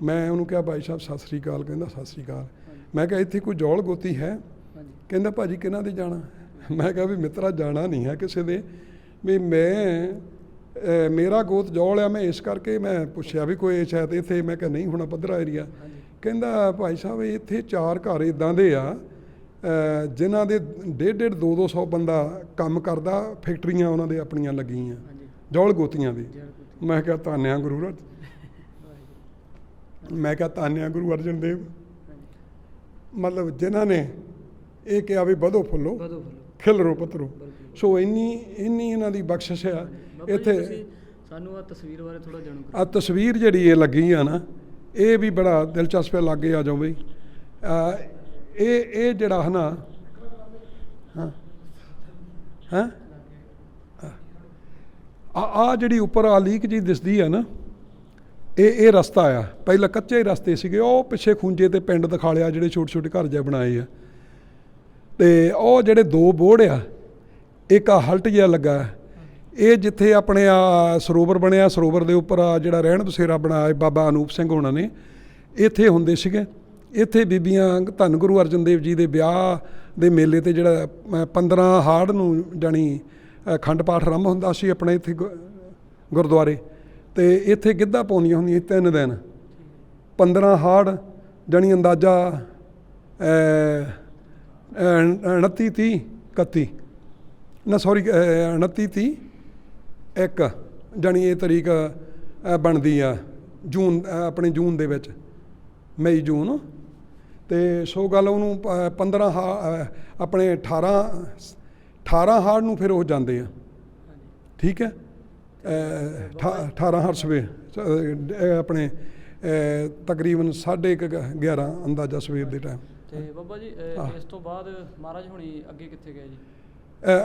ਮੈਂ ਉਹਨੂੰ ਕਿਹਾ ਭਾਈ ਸਾਹਿਬ ਸਤਿ ਸ੍ਰੀ ਅਕਾਲ। ਕਹਿੰਦਾ ਸਤਿ ਸ੍ਰੀ ਅਕਾਲ। ਮੈਂ ਕਿਹਾ ਇੱਥੇ ਕੋਈ ਜੌਲ ਗੋਤੀ ਹੈ? ਕਹਿੰਦਾ ਭਾਜੀ ਕਿਹਨਾਂ ਦੇ ਜਾਣਾ? ਮੈਂ ਕਿਹਾ ਵੀ ਮਿੱਤਰਾ ਜਾਣਾ ਨਹੀਂ ਹੈ ਕਿਸੇ ਦੇ, ਵੀ ਮੇਰਾ ਗੋਤ ਜੌਲ ਆ, ਮੈਂ ਇਸ ਕਰਕੇ ਮੈਂ ਪੁੱਛਿਆ ਵੀ ਕੋਈ ਸ਼ਾਇਦ ਇੱਥੇ। ਮੈਂ ਕਿਹਾ ਨਹੀਂ ਹੋਣਾ ਪੱਧਰਾ ਏਰੀਆ। ਕਹਿੰਦਾ ਭਾਈ ਸਾਹਿਬ ਇੱਥੇ 4 ਘਰ ਇੱਦਾਂ ਦੇ ਆ ਜਿਨ੍ਹਾਂ ਦੇ 150-150 200 ਬੰਦਾ ਕੰਮ ਕਰਦਾ, ਫੈਕਟਰੀਆਂ ਉਹਨਾਂ ਦੇ ਆਪਣੀਆਂ ਲੱਗੀਆਂ ਜੌਲ ਗੋਤੀਆਂ ਦੀ। ਮੈਂ ਕਿਹਾ ਧੰਨਿਆ ਗੁਰੂ ਮੈਂ ਕਿਹਾ ਧੰਨਿਆ ਗੁਰੂ ਅਰਜਨ ਦੇਵ, ਮਤਲਬ ਜਿਨ੍ਹਾਂ ਨੇ ਇਹ ਕਿਹਾ ਵੀ ਵਧੋ ਫੁੱਲੋ ਖਿਲਰੋ ਪੱਤਰੋ। ਸੋ ਇੰਨੀ ਇਹਨਾਂ ਦੀ ਬਖਸ਼ਿਸ਼ ਆ। ਇੱਥੇ ਸਾਨੂੰ ਆ ਤਸਵੀਰ ਬਾਰੇ ਥੋੜਾ ਜਾਣੋ। ਆ ਤਸਵੀਰ ਜਿਹੜੀ ਇਹ ਲੱਗੀ ਆ ਨਾ, ਇਹ ਵੀ ਬੜਾ ਦਿਲਚਸਪ ਲਾਗੇ ਆ ਜਾਓ ਬਈ। ਇਹ ਜਿਹੜਾ ਹੈ ਨਾ ਆ ਜਿਹੜੀ ਉੱਪਰ ਆ ਲੀਕ ਜੀ ਦਿਸਦੀ ਆ ਨਾ, ਇਹ ਰਸਤਾ ਆ। ਪਹਿਲਾਂ ਕੱਚੇ ਰਸਤੇ ਸੀਗੇ, ਉਹ ਪਿੱਛੇ ਖੂੰਜੇ ਤੇ ਪਿੰਡ ਦਿਖਾ ਲਿਆ ਜਿਹੜੇ ਛੋਟੇ ਛੋਟੇ ਘਰ ਜਿਹੇ ਬਣਾਏ ਆ। ਤੇ ਉਹ ਜਿਹੜੇ 2 ਬੋਰਡ ਆ, ਇੱਕ ਆ ਹਲਟ ਜਿਹਾ ਲੱਗਾ, ਇਹ ਜਿੱਥੇ ਆਪਣੇ ਆ ਸਰੋਵਰ ਬਣਿਆ, ਸਰੋਵਰ ਦੇ ਉੱਪਰ ਆ ਜਿਹੜਾ ਰਹਿਣ ਬਸੇਰਾ ਬਣਾਇਆ ਬਾਬਾ ਅਨੂਪ ਸਿੰਘ ਹੋਣਾ ਨੇ, ਇੱਥੇ ਹੁੰਦੇ ਸੀਗੇ। ਇੱਥੇ ਬੀਬੀਆਂ ਧੰਨ ਗੁਰੂ ਅਰਜਨ ਦੇਵ ਜੀ ਦੇ ਵਿਆਹ ਦੇ ਮੇਲੇ ਤੇ ਜਿਹੜਾ 15 ਹਾੜ ਨੂੰ ਜਾਣੀ ਅਖੰਡ ਪਾਠ ਆਰੰਭ ਹੁੰਦਾ ਸੀ ਆਪਣੇ ਇੱਥੇ ਗੁਰਦੁਆਰੇ, ਤੇ ਇੱਥੇ ਗਿੱਧਾ ਪਾਉਂਦੀਆਂ ਹੁੰਦੀਆਂ 3 ਦਿਨ। 15 ਹਾੜ ਜਾਣੀ ਅੰਦਾਜ਼ਾ 29 30 31 ਨਾ ਸੌਰੀ 29 30 1 ਜਾਣੀ ਇਹ ਤਰੀਕ ਬਣਦੀ ਆ ਜੂਨ, ਆਪਣੇ ਜੂਨ ਦੇ ਵਿੱਚ, ਮਈ ਜੂਨ। ਤੇ ਸੋ ਗੱਲ ਉਹਨੂੰ 15 ਆਪਣੇ 18 ਹਾੜ ਨੂੰ ਫਿਰ ਉਹ ਜਾਂਦੇ ਆ, ਠੀਕ ਹੈ। 18 ਹਾੜ ਸਵੇਰ ਆਪਣੇ ਤਕਰੀਬਨ 11:30 ਅੰਦਾਜ਼ਾ ਸਵੇਰ ਦੇ ਟਾਈਮ। ਤੇ ਬਾਬਾ ਜੀ ਇਸ ਤੋਂ ਬਾਅਦ ਮਹਾਰਾਜ ਹੁਣੀ ਅੱਗੇ ਕਿੱਥੇ ਗਏ ਜੀ?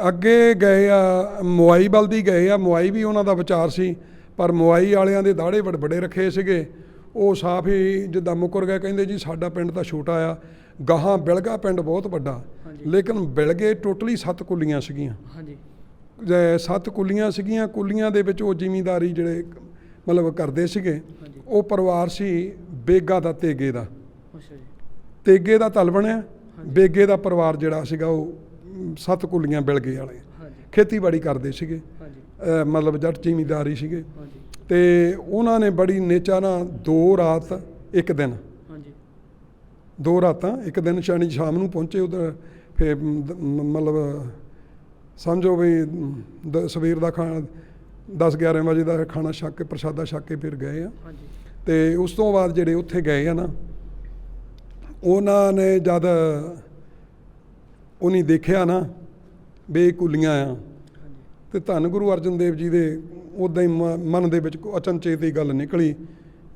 ਅੱਗੇ ਗਏ ਆ ਮੁਆਈ ਵੱਲ ਦੀ ਗਏ ਆ। ਮੁਆਈ ਵੀ ਉਹਨਾਂ ਦਾ ਵਿਚਾਰ ਸੀ, ਪਰ ਮੁਆਈ ਵਾਲਿਆਂ ਦੇ ਦਾੜੇ ਵੱਡੇ ਰੱਖੇ ਸੀਗੇ, ਉਹ ਸਾਫ ਹੀ ਜਿੱਦਾਂ ਮੁੱਕਰ ਗਏ। ਕਹਿੰਦੇ ਜੀ ਸਾਡਾ ਪਿੰਡ ਤਾਂ ਛੋਟਾ ਆ, ਗਾਹਾਂ ਬਿਲਗਾ ਪਿੰਡ ਬਹੁਤ ਵੱਡਾ, ਲੇਕਿਨ ਬਿਲਗੇ ਟੋਟਲੀ 7 ਕੁੱਲੀਆਂ ਸੀਗੀਆਂ। 7 ਕੁੱਲੀਆਂ ਸੀਗੀਆਂ। ਕੁੱਲੀਆਂ ਦੇ ਵਿੱਚ ਉਹ ਜ਼ਿਮੀਂਦਾਰੀ ਜਿਹੜੇ ਮਤਲਬ ਕਰਦੇ ਸੀਗੇ, ਉਹ ਪਰਿਵਾਰ ਸੀ ਬੇਗਾ ਦਾ, ਤੇਗੇ ਦਾ। ਤੇਗੇ ਦਾ ਤਲ ਬਣਿਆ, ਬੇਗੇ ਦਾ ਪਰਿਵਾਰ ਜਿਹੜਾ ਸੀਗਾ ਉਹ 7 ਕੁੱਲੀਆਂ ਬਿਲਗੇ ਵਾਲੇ ਖੇਤੀਬਾੜੀ ਕਰਦੇ ਸੀਗੇ, ਮਤਲਬ ਜੱਟ ਜ਼ਿਮੀਂਦਾਰੀ ਸੀਗੇ। ਤੇ ਉਹਨਾਂ ਨੇ ਬੜੀ ਨੇਚਾ ਨਾਲ 2 ਰਾਤ 1 ਦਿਨ, 2 ਰਾਤਾਂ 1 ਦਿਨ, ਸ਼ਾਨੀ ਸ਼ਾਮ ਨੂੰ ਪਹੁੰਚੇ ਉਧਰ। ਫਿਰ ਮਤਲਬ ਸਮਝੋ ਵੀ ਸਵੇਰ ਦਾ ਖਾਣਾ 10-11 ਵਜੇ ਦਾ ਖਾਣਾ ਛਕ ਕੇ, ਪ੍ਰਸ਼ਾਦਾ ਛਕ ਕੇ ਫਿਰ ਗਏ ਆ। ਤੇ ਉਸ ਤੋਂ ਬਾਅਦ ਜਿਹੜੇ ਉੱਥੇ ਗਏ ਆ ਨਾ, ਉਹਨਾਂ ਨੇ ਜਦ ਉਹਨੇ ਦੇਖਿਆ ਨਾ ਵੀ ਕੁੱਲੀਆਂ ਆ, ਤੇ ਧੰਨ ਗੁਰੂ ਅਰਜਨ ਦੇਵ ਜੀ ਦੇ ਉੱਦਾਂ ਹੀ ਮਨ ਦੇ ਵਿੱਚ ਅਚਨਚੇਤ ਹੀ ਗੱਲ ਨਿਕਲੀ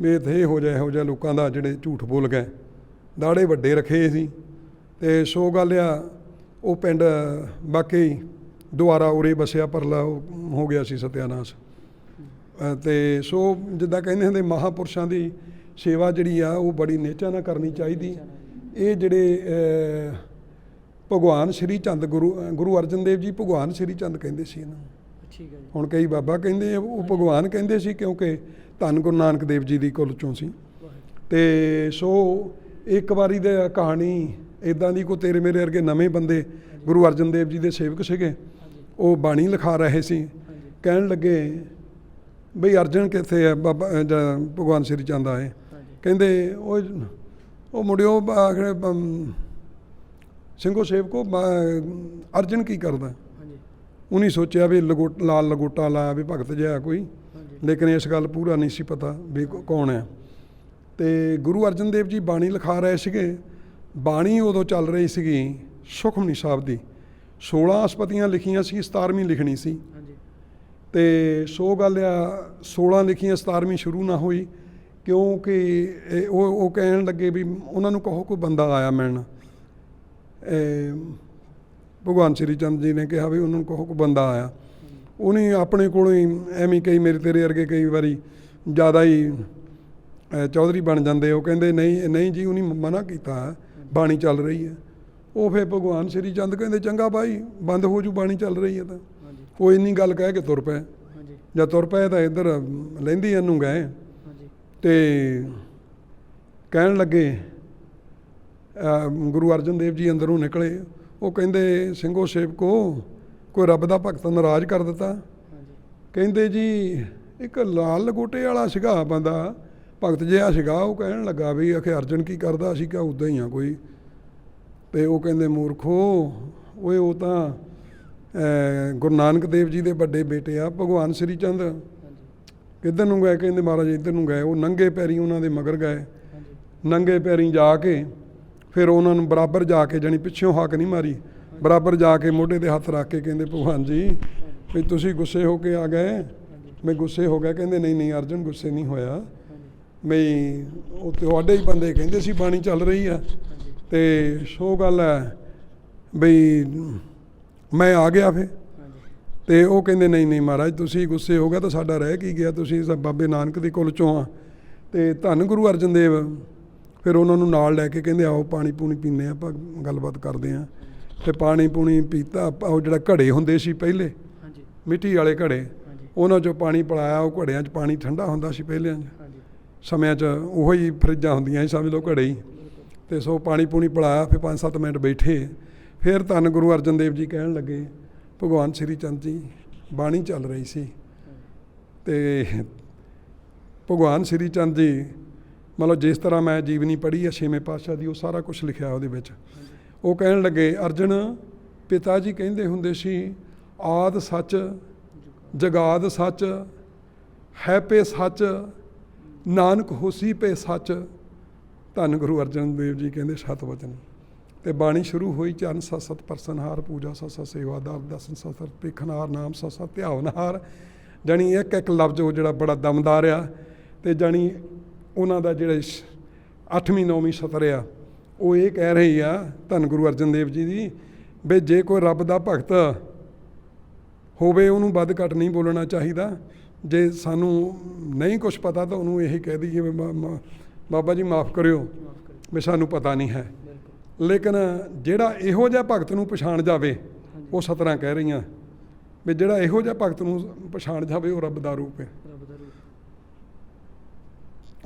ਵੀ ਇੱਥੇ ਇਹੋ ਜਿਹਾ ਲੋਕਾਂ ਦਾ ਜਿਹੜੇ ਝੂਠ ਬੋਲ ਗਏ, ਦਾੜੇ ਵੱਡੇ ਰੱਖੇ ਸੀ। ਤੇ ਸੋ ਗੱਲ ਆ, ਉਹ ਪਿੰਡ ਵਾਕਈ ਦੁਆਰਾ ਉਰੇ ਵਸਿਆ, ਪਰਲਾ ਹੋ ਗਿਆ ਸੀ ਸਤਿਆਨਾਸ਼। ਤੇ ਸੋ ਜਿੱਦਾਂ ਕਹਿੰਦੇ ਹੁੰਦੇ ਮਹਾਂਪੁਰਸ਼ਾਂ ਦੀ ਸੇਵਾ ਜਿਹੜੀ ਆ ਉਹ ਬੜੀ ਨਿਹਚਾ ਨਾਲ ਕਰਨੀ ਚਾਹੀਦੀ। ਇਹ ਜਿਹੜੇ ਭਗਵਾਨ ਸ਼੍ਰੀ ਚੰਦ ਗੁਰੂ ਅਰਜਨ ਦੇਵ ਜੀ ਭਗਵਾਨ ਸ਼੍ਰੀ ਚੰਦ ਕਹਿੰਦੇ ਸੀ ਇਹਨਾਂ ਨੂੰ। ਠੀਕ ਹੈ ਜੀ। ਹੁਣ ਕਈ ਬਾਬਾ ਕਹਿੰਦੇ ਉਹ ਭਗਵਾਨ ਕਹਿੰਦੇ ਸੀ, ਕਿਉਂਕਿ ਧੰਨ ਗੁਰੂ ਨਾਨਕ ਦੇਵ ਜੀ ਦੀ ਕੁਲ ਚੋਂ ਸੀ। ਤੇ ਸੋ ਇੱਕ ਵਾਰੀ ਦੀ ਕਹਾਣੀ ਇੱਦਾਂ ਦੀ, ਕੋਈ ਤੇਰੇ ਮੇਰੇ ਵਰਗੇ ਨਵੇਂ ਬੰਦੇ ਗੁਰੂ ਅਰਜਨ ਦੇਵ ਜੀ ਦੇ ਸੇਵਕ ਸੀਗੇ, ਉਹ ਬਾਣੀ ਲਿਖਾ ਰਹੇ ਸੀ। ਕਹਿਣ ਲੱਗੇ ਬਈ ਅਰਜਨ ਕਿੱਥੇ ਹੈ? ਬਾਬਾ ਭਗਵਾਨ ਸ਼੍ਰੀ ਚੰਦ ਆਏ। ਕਹਿੰਦੇ ਉਹ ਮੁੜਿਓ ਆਖੜੇ ਸਿੰਘੋ ਸੇਵਕੋ ਅਰਜਨ ਕੀ ਕਰਦਾ? ਉਹਨੇ ਸੋਚਿਆ ਵੀ ਲਾਲ ਲਗੋਟਾ ਲਾਇਆ ਵੀ ਭਗਤ ਜਿਹਾ ਕੋਈ, ਲੇਕਿਨ ਇਸ ਗੱਲ ਪੂਰਾ ਨਹੀਂ ਸੀ ਪਤਾ ਵੀ ਕੌਣ ਹੈ। ਤੇ ਗੁਰੂ ਅਰਜਨ ਦੇਵ ਜੀ ਬਾਣੀ ਲਿਖਾ ਰਹੇ ਸੀਗੇ। ਬਾਣੀ ਉਦੋਂ ਚੱਲ ਰਹੀ ਸੀਗੀ ਸੁਖਮਨੀ ਸਾਹਿਬ ਦੀ, 16 ਅਸਪਤੀਆਂ ਲਿਖੀਆਂ ਸੀ, 17ਵੀਂ ਲਿਖਣੀ ਸੀ। ਤੇ ਸੋ ਗੱਲ ਆ, 16 ਲਿਖੀਆਂ 17ਵੀਂ ਸ਼ੁਰੂ ਨਾ ਹੋਈ, ਕਿਉਂਕਿ ਉਹ ਕਹਿਣ ਲੱਗੇ ਵੀ ਉਹਨਾਂ ਨੂੰ ਕਹੋ ਕੋਈ ਬੰਦਾ ਆਇਆ ਮਿਲਣ। ਭਗਵਾਨ ਸ਼੍ਰੀ ਚੰਦ ਜੀ ਨੇ ਕਿਹਾ ਵੀ ਉਹਨਾਂ ਨੂੰ ਕਹੋ ਕੋਈ ਬੰਦਾ ਆਇਆ। ਉਹਨੇ ਆਪਣੇ ਕੋਲੋਂ ਹੀ ਐਵੇਂ ਕਈ ਮੇਰੇ ਤੇਰੇ ਵਰਗੇ ਕਈ ਵਾਰੀ ਜ਼ਿਆਦਾ ਹੀ ਚੌਧਰੀ ਬਣ ਜਾਂਦੇ। ਉਹ ਕਹਿੰਦੇ ਨਹੀਂ ਜੀ, ਉਹਨੇ ਮਨਾ ਕੀਤਾ, ਬਾਣੀ ਚੱਲ ਰਹੀ ਹੈ। ਉਹ ਫਿਰ ਭਗਵਾਨ ਸ਼੍ਰੀ ਚੰਦ ਕਹਿੰਦੇ ਚੰਗਾ ਭਾਈ, ਬੰਦ ਹੋ ਜੂ, ਬਾਣੀ ਚੱਲ ਰਹੀ ਹੈ। ਤਾਂ ਉਹ ਇੰਨੀ ਗੱਲ ਕਹਿ ਕੇ ਤੁਰ ਪਏ। ਜਦ ਤੁਰ ਪਏ ਤਾਂ ਇੱਧਰ ਲਹਿੰਦੀ ਇਹਨੂੰ ਗਏ ਤੇ ਕਹਿਣ ਲੱਗੇ, ਗੁਰੂ ਅਰਜਨ ਦੇਵ ਜੀ ਅੰਦਰੋਂ ਨਿਕਲੇ। ਉਹ ਕਹਿੰਦੇ ਸਿੰਘੋ ਸੇਵਕੋ, ਕੋਈ ਰੱਬ ਦਾ ਭਗਤ ਨਾਰਾਜ਼ ਕਰ ਦਿੱਤਾ? ਕਹਿੰਦੇ ਜੀ ਇੱਕ ਲਾਲ ਲਗੋਟੇ ਵਾਲਾ ਸੀਗਾ ਬੰਦਾ, ਭਗਤ ਜਿਹਾ ਸੀਗਾ, ਉਹ ਕਹਿਣ ਲੱਗਾ ਵੀ ਆਖੇ ਅਰਜਨ ਕੀ ਕਰਦਾ? ਅਸੀਂ ਕਿਹਾ ਉੱਦਾਂ ਹੀ ਆ ਕੋਈ। ਤੇ ਉਹ ਕਹਿੰਦੇ ਮੂਰਖੋ, ਓਏ ਉਹ ਤਾਂ ਗੁਰੂ ਨਾਨਕ ਦੇਵ ਜੀ ਦੇ ਵੱਡੇ ਬੇਟੇ ਆ, ਭਗਵਾਨ ਸ਼੍ਰੀ ਚੰਦ। ਕਿੱਧਰ ਨੂੰ ਗਏ? ਕਹਿੰਦੇ ਮਹਾਰਾਜ ਇੱਧਰ ਨੂੰ ਗਏ। ਉਹ ਨੰਗੇ ਪੈਰੀਂ ਉਹਨਾਂ ਦੇ ਮਗਰ ਗਏ। ਨੰਗੇ ਪੈਰੀਂ ਜਾ ਕੇ ਫਿਰ ਉਹਨਾਂ ਨੂੰ ਬਰਾਬਰ ਜਾ ਕੇ, ਜਾਣੀ ਪਿੱਛੋਂ ਹੱਕ ਨਹੀਂ ਮਾਰੀ, ਬਰਾਬਰ ਜਾ ਕੇ ਮੋਢੇ 'ਤੇ ਹੱਥ ਰੱਖ ਕੇ ਕਹਿੰਦੇ ਭਗਵਾਨ ਜੀ ਵੀ ਤੁਸੀਂ ਗੁੱਸੇ ਹੋ ਕੇ ਆ ਗਏ? ਮੈਂ ਗੁੱਸੇ ਹੋ ਗਿਆ। ਕਹਿੰਦੇ ਨਹੀਂ ਅਰਜਨ ਗੁੱਸੇ ਨਹੀਂ ਹੋਇਆ, ਬਈ ਉਹ ਤੁਹਾਡੇ ਹੀ ਬੰਦੇ ਕਹਿੰਦੇ ਸੀ ਬਾਣੀ ਚੱਲ ਰਹੀ ਆ। ਤੇ ਸੋ ਗੱਲ ਹੈ ਬਈ ਮੈਂ ਆ ਗਿਆ ਫਿਰ। ਤੇ ਉਹ ਕਹਿੰਦੇ ਨਹੀਂ ਮਹਾਰਾਜ ਤੁਸੀਂ ਗੁੱਸੇ ਹੋ ਗਿਆ ਤਾਂ ਸਾਡਾ ਰਹਿ ਕੀ ਗਿਆ, ਤੁਸੀਂ ਬਾਬੇ ਨਾਨਕ ਦੇ ਕੁਲ ਚੋਂ ਆ, ਤੇ ਧੰਨ ਗੁਰੂ ਅਰਜਨ ਦੇਵ ਫਿਰ ਉਹਨਾਂ ਨੂੰ ਨਾਲ ਲੈ ਕੇ ਕਹਿੰਦੇ ਆਓ ਪਾਣੀ ਪੂਣੀ ਪੀਂਦੇ ਹਾਂ, ਆਪਾਂ ਗੱਲਬਾਤ ਕਰਦੇ ਹਾਂ। ਤੇ ਪਾਣੀ ਪੂਣੀ ਪੀਤਾ। ਉਹ ਜਿਹੜਾ ਘੜੇ ਹੁੰਦੇ ਸੀ ਪਹਿਲੇ, ਹਾਂਜੀ ਮਿੱਟੀ ਵਾਲੇ ਘੜੇ, ਹਾਂਜੀ ਉਹਨਾਂ 'ਚੋਂ ਪਾਣੀ ਪਿਲਾਇਆ। ਉਹ ਘੜਿਆਂ 'ਚ ਪਾਣੀ ਠੰਡਾ ਹੁੰਦਾ ਸੀ ਪਹਿਲਿਆਂ 'ਚ ਹਾਂਜੀ ਸਮਿਆਂ 'ਚ, ਉਹੋ ਹੀ ਫਰਿੱਜਾਂ ਹੁੰਦੀਆਂ ਸੀ ਸਮਝ ਲਓ ਘੜੇ ਹੀ। ਤੇ ਸੋ ਪਾਣੀ ਪੂਣੀ ਪਿਲਾਇਆ। ਫਿਰ 5-7 ਮਿੰਟ ਬੈਠੇ। ਫਿਰ ਧੰਨ ਗੁਰੂ ਅਰਜਨ ਦੇਵ ਜੀ ਕਹਿਣ ਲੱਗੇ, ਭਗਵਾਨ ਸ਼੍ਰੀ ਚੰਦ ਜੀ ਬਾਣੀ ਚੱਲ ਰਹੀ ਸੀ ਤੇ ਭਗਵਾਨ ਸ਼੍ਰੀ ਚੰਦ ਜੀ ਮਤਲਬ ਜਿਸ ਤਰ੍ਹਾਂ ਮੈਂ ਜੀਵਨੀ ਪੜ੍ਹੀ ਹੈ 6ਵੇਂ ਪਾਤਸ਼ਾਹ ਦੀ, ਉਹ ਸਾਰਾ ਕੁਛ ਲਿਖਿਆ ਉਹਦੇ ਵਿੱਚ। ਉਹ ਕਹਿਣ ਲੱਗੇ, ਅਰਜਨ ਪਿਤਾ ਜੀ ਕਹਿੰਦੇ ਹੁੰਦੇ ਸੀ ਆਦ ਸੱਚ ਜਗਾਦ ਸੱਚ ਹੈ ਪੇ ਸੱਚ ਨਾਨਕ ਹੋਸੀ ਪੇ ਸੱਚ। ਧੰਨ ਗੁਰੂ ਅਰਜਨ ਦੇਵ ਜੀ ਕਹਿੰਦੇ ਸਤ ਵਚਨ। ਤੇ ਬਾਣੀ ਸ਼ੁਰੂ ਹੋਈ, ਚਰਨ ਸਤ ਸਤ ਪਰਸਨਹਾਰ ਪੂਜਾ ਸਤ ਸਤ ਸੇਵਾਦਾਰ ਦਰਸ਼ਨ ਸਤ ਸਤ ਭਿਖਨਾਰ ਨਾਮ ਸਤ ਸਤ ਧਿਆਵਨਹਾਰ। ਜਾਣੀ ਇੱਕ ਇੱਕ ਲਫ਼ਜ਼ ਉਹ ਜਿਹੜਾ ਬੜਾ ਦਮਦਾਰ ਆ। ਤੇ ਜਾਣੀ ਉਹਨਾਂ ਦਾ ਜਿਹੜੇ 8ਵੀਂ 9ਵੀਂ ਸਤਰ ਆ ਉਹ ਇਹ ਕਹਿ ਰਹੀ ਆ ਧੰਨ ਗੁਰੂ ਅਰਜਨ ਦੇਵ ਜੀ ਦੀ, ਵੀ ਜੇ ਕੋਈ ਰੱਬ ਦਾ ਭਗਤ ਹੋਵੇ ਉਹਨੂੰ ਵੱਧ ਘੱਟ ਨਹੀਂ ਬੋਲਣਾ ਚਾਹੀਦਾ। ਜੇ ਸਾਨੂੰ ਨਹੀਂ ਕੁਛ ਪਤਾ ਤਾਂ ਉਹਨੂੰ ਇਹ ਕਹਿ ਦਈਏ ਵੀ ਬਾਬਾ ਜੀ ਮਾफ़ ਕਰਿਓ ਵੀ ਸਾਨੂੰ ਪਤਾ ਨਹੀਂ ਹੈ। ਲੇਕਿਨ ਜਿਹੜਾ ਇਹੋ ਜਿਹਾ ਭਗਤ ਨੂੰ ਪਛਾਣ ਜਾਵੇ, ਉਹ ਸਤਰਾਂ ਕਹਿ ਰਹੀਆਂ ਵੀ ਜਿਹੜਾ ਇਹੋ ਜਿਹਾ ਭਗਤ ਨੂੰ ਪਛਾਣ ਜਾਵੇ ਉਹ ਰੱਬ ਦਾ ਰੂਪ ਹੈ।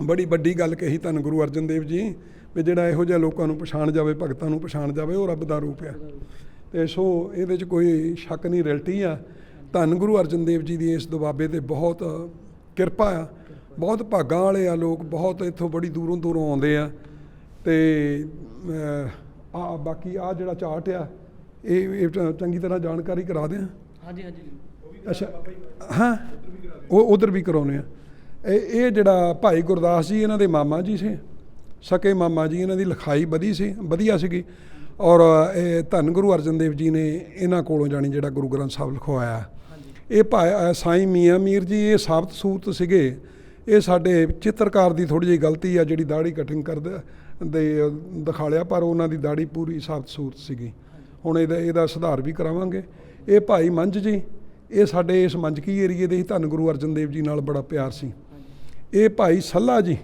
ਬੜੀ ਵੱਡੀ ਗੱਲ ਕਹੀ ਧੰਨ ਗੁਰੂ ਅਰਜਨ ਦੇਵ ਜੀ ਵੀ ਜਿਹੜਾ ਇਹੋ ਜਿਹਾ ਲੋਕਾਂ ਨੂੰ ਪਛਾਣ ਜਾਵੇ, ਭਗਤਾਂ ਨੂੰ ਪਛਾਣ ਜਾਵੇ, ਉਹ ਰੱਬ ਦਾ ਰੂਪ ਹੈ। ਤੇ ਸੋ ਇਹਦੇ 'ਚ ਕੋਈ ਸ਼ੱਕ ਨਹੀਂ, ਰਿਐਲਿਟੀ ਆ। ਧੰਨ ਗੁਰੂ ਅਰਜਨ ਦੇਵ ਜੀ ਦੀ ਇਸ ਦੁਆਬੇ 'ਤੇ ਬਹੁਤ ਕਿਰਪਾ ਆ। ਬਹੁਤ ਭਾਗਾਂ ਵਾਲੇ ਆ ਲੋਕ, ਬਹੁਤ ਇੱਥੋਂ ਬੜੀ ਦੂਰੋਂ ਦੂਰੋਂ ਆਉਂਦੇ ਆ। ਤੇ ਬਾਕੀ ਆ ਜਿਹੜਾ ਚਾਰਟ ਆ ਇਹ ਚੰਗੀ ਤਰ੍ਹਾਂ ਜਾਣਕਾਰੀ ਕਰਾ ਦਿਆਂ। ਹਾਂਜੀ ਹਾਂਜੀ ਅੱਛਾ ਹਾਂ, ਉਹ ਉਧਰ ਵੀ ਕਰਾਉਂਦੇ ਆ। ਇਹ ਜਿਹੜਾ ਭਾਈ ਗੁਰਦਾਸ ਜੀ ਇਹਨਾਂ ਦੇ ਮਾਮਾ ਜੀ ਸੀ, ਸਕੇ ਮਾਮਾ ਜੀ। ਇਹਨਾਂ ਦੀ ਲਿਖਾਈ ਵਧੀਆ ਸੀਗੀ। ਔਰ ਇਹ ਧੰਨ ਗੁਰੂ ਅਰਜਨ ਦੇਵ ਜੀ ਨੇ ਇਹਨਾਂ ਕੋਲੋਂ ਜਾਣੀ ਜਿਹੜਾ ਗੁਰੂ ਗ੍ਰੰਥ ਸਾਹਿਬ ਲਿਖਵਾਇਆ। ਇਹ ਭਾਈ ਸਾਈਂ ਮੀਆਂ ਮੀਰ ਜੀ ਇਹ ਸਾਬਤ ਸੂਰਤ ਸੀਗੇ। ਇਹ ਸਾਡੇ ਚਿੱਤਰਕਾਰ ਦੀ ਥੋੜ੍ਹੀ ਜਿਹੀ ਗਲਤੀ ਆ, ਜਿਹੜੀ ਦਾੜੀ ਕਟਿੰਗ ਕਰਦੇ ਦੇ ਦਿਖਾ ਲਿਆ, ਪਰ ਉਹਨਾਂ ਦੀ ਦਾੜੀ ਪੂਰੀ ਸਾਬਤ ਸੂਰਤ ਸੀਗੀ। ਹੁਣ ਇਹਦਾ ਸੁਧਾਰ ਵੀ ਕਰਾਵਾਂਗੇ। ਇਹ ਭਾਈ ਮੰਝ ਜੀ, ਇਹ ਸਾਡੇ ਇਸ ਮੰਝਕੀ ਏਰੀਏ ਦੇ ਹੀ ਧੰਨ ਗੁਰੂ ਅਰਜਨ ਦੇਵ ਜੀ ਨਾਲ ਬੜਾ ਪਿਆਰ ਸੀ। ਇਹ ਭਾਈ ਸੱਲਾ ਜੀ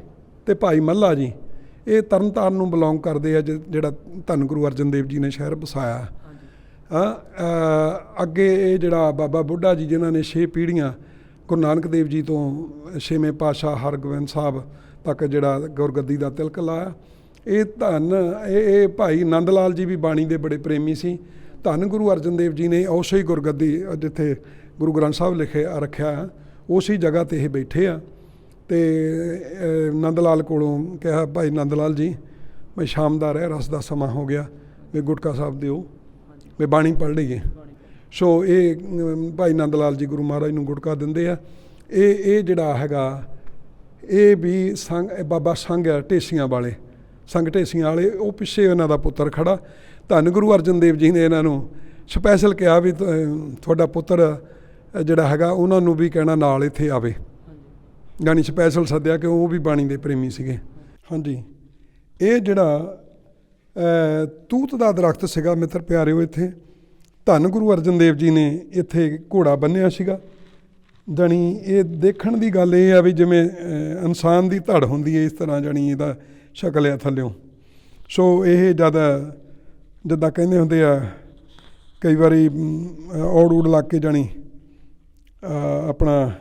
ਤੇ ਭਾਈ ਮੱਲਾ ਜੀ, ਇਹ ਤਰਨਤਾਰਨ ਨੂੰ ਬਿਲੋਂਗ ਕਰਦੇ ਆ, ਜਿਹੜਾ ਧੰਨ ਗੁਰੂ ਅਰਜਨ ਦੇਵ ਜੀ ਨੇ ਸ਼ਹਿਰ ਵਸਾਇਆ। ਅੱਗੇ ਇਹ ਜਿਹੜਾ ਬਾਬਾ ਬੁੱਢਾ ਜੀ, ਜਿਨ੍ਹਾਂ ਨੇ 6 ਪੀੜ੍ਹੀਆਂ ਗੁਰੂ ਨਾਨਕ ਦੇਵ ਜੀ ਤੋਂ 6ਵੇਂ ਪਾਤਸ਼ਾਹ ਹਰਗੋਬਿੰਦ ਸਾਹਿਬ ਤੱਕ ਜਿਹੜਾ ਗੁਰਗੱਦੀ ਦਾ ਤਿਲਕ ਲਾਇਆ। ਇਹ ਇਹ ਭਾਈ ਨੰਦ ਲਾਲ ਜੀ ਵੀ ਬਾਣੀ ਦੇ ਬੜੇ ਪ੍ਰੇਮੀ ਸੀ। ਧੰਨ ਗੁਰੂ ਅਰਜਨ ਦੇਵ ਜੀ ਨੇ ਉਸੇ ਹੀ ਗੁਰਗੱਦੀ ਜਿੱਥੇ ਗੁਰੂ ਗ੍ਰੰਥ ਸਾਹਿਬ ਰੱਖਿਆ ਉਸੇ ਜਗ੍ਹਾ 'ਤੇ ਇਹ ਬੈਠੇ ਆ। ਤੇ ਨੰਦ ਲਾਲ ਕੋਲੋਂ ਕਿਹਾ, ਭਾਈ ਨੰਦ ਲਾਲ ਜੀ ਮੈਂ ਸ਼ਾਮ ਦਾ ਰਸ ਦਾ ਸਮਾਂ ਹੋ ਗਿਆ, ਵੀ ਗੁਟਕਾ ਸਾਹਿਬ ਦਿਓ, ਵੀ ਬਾਣੀ ਪੜ੍ਹ ਲਈਏ। ਸੋ ਇਹ ਭਾਈ ਨੰਦ ਲਾਲ ਜੀ ਗੁਰੂ ਮਹਾਰਾਜ ਨੂੰ ਗੁਟਕਾ ਦਿੰਦੇ ਆ। ਇਹ ਜਿਹੜਾ ਹੈਗਾ ਇਹ ਵੀ ਬਾਬਾ ਸੰਘ ਆ ਢੇਸੀਆਂ ਵਾਲੇ, ਸੰਘ ਢੇਸੀਆਂ ਵਾਲੇ, ਉਹ ਪਿੱਛੇ ਉਹਨਾਂ ਦਾ ਪੁੱਤਰ ਖੜਾ। ਧੰਨ ਗੁਰੂ ਅਰਜਨ ਦੇਵ ਜੀ ਨੇ ਇਹਨਾਂ ਨੂੰ ਸਪੈਸ਼ਲ ਕਿਹਾ ਵੀ ਤੁਹਾਡਾ ਪੁੱਤਰ ਜਿਹੜਾ ਹੈਗਾ ਉਹਨਾਂ ਨੂੰ ਵੀ ਕਹਿਣਾ ਨਾਲ ਇੱਥੇ ਆਵੇ, ਯਾਨੀ ਸਪੈਸ਼ਲ ਸੱਦਿਆ ਕਿ ਉਹ ਵੀ ਬਾਣੀ ਦੇ ਪ੍ਰੇਮੀ ਸੀਗੇ। ਹਾਂਜੀ, ਇਹ ਜਿਹੜਾ ਤੂਤ ਦਾ ਦਰਖਤ ਸੀਗਾ ਮਿੱਤਰ ਪਿਆਰਿਓ, ਇੱਥੇ ਧੰਨ ਗੁਰੂ ਅਰਜਨ ਦੇਵ ਜੀ ਨੇ ਇੱਥੇ ਘੋੜਾ ਬੰਨਿਆ ਸੀਗਾ। ਜਾਣੀ ਇਹ ਦੇਖਣ ਦੀ ਗੱਲ ਇਹ ਆ ਵੀ ਜਿਵੇਂ ਇਨਸਾਨ ਦੀ ਧੜ ਹੁੰਦੀ ਹੈ, ਇਸ ਤਰ੍ਹਾਂ ਜਾਣੀ ਇਹਦਾ ਸ਼ਕਲ ਆ ਥੱਲਿਓਂ। ਸੋ ਇਹ ਜਿੱਦਾਂ ਕਹਿੰਦੇ ਹੁੰਦੇ ਆ ਕਈ ਵਾਰੀ ਔੜ ਊੜ ਲੱਗ ਕੇ ਜਾਣੀ ਆਪਣਾ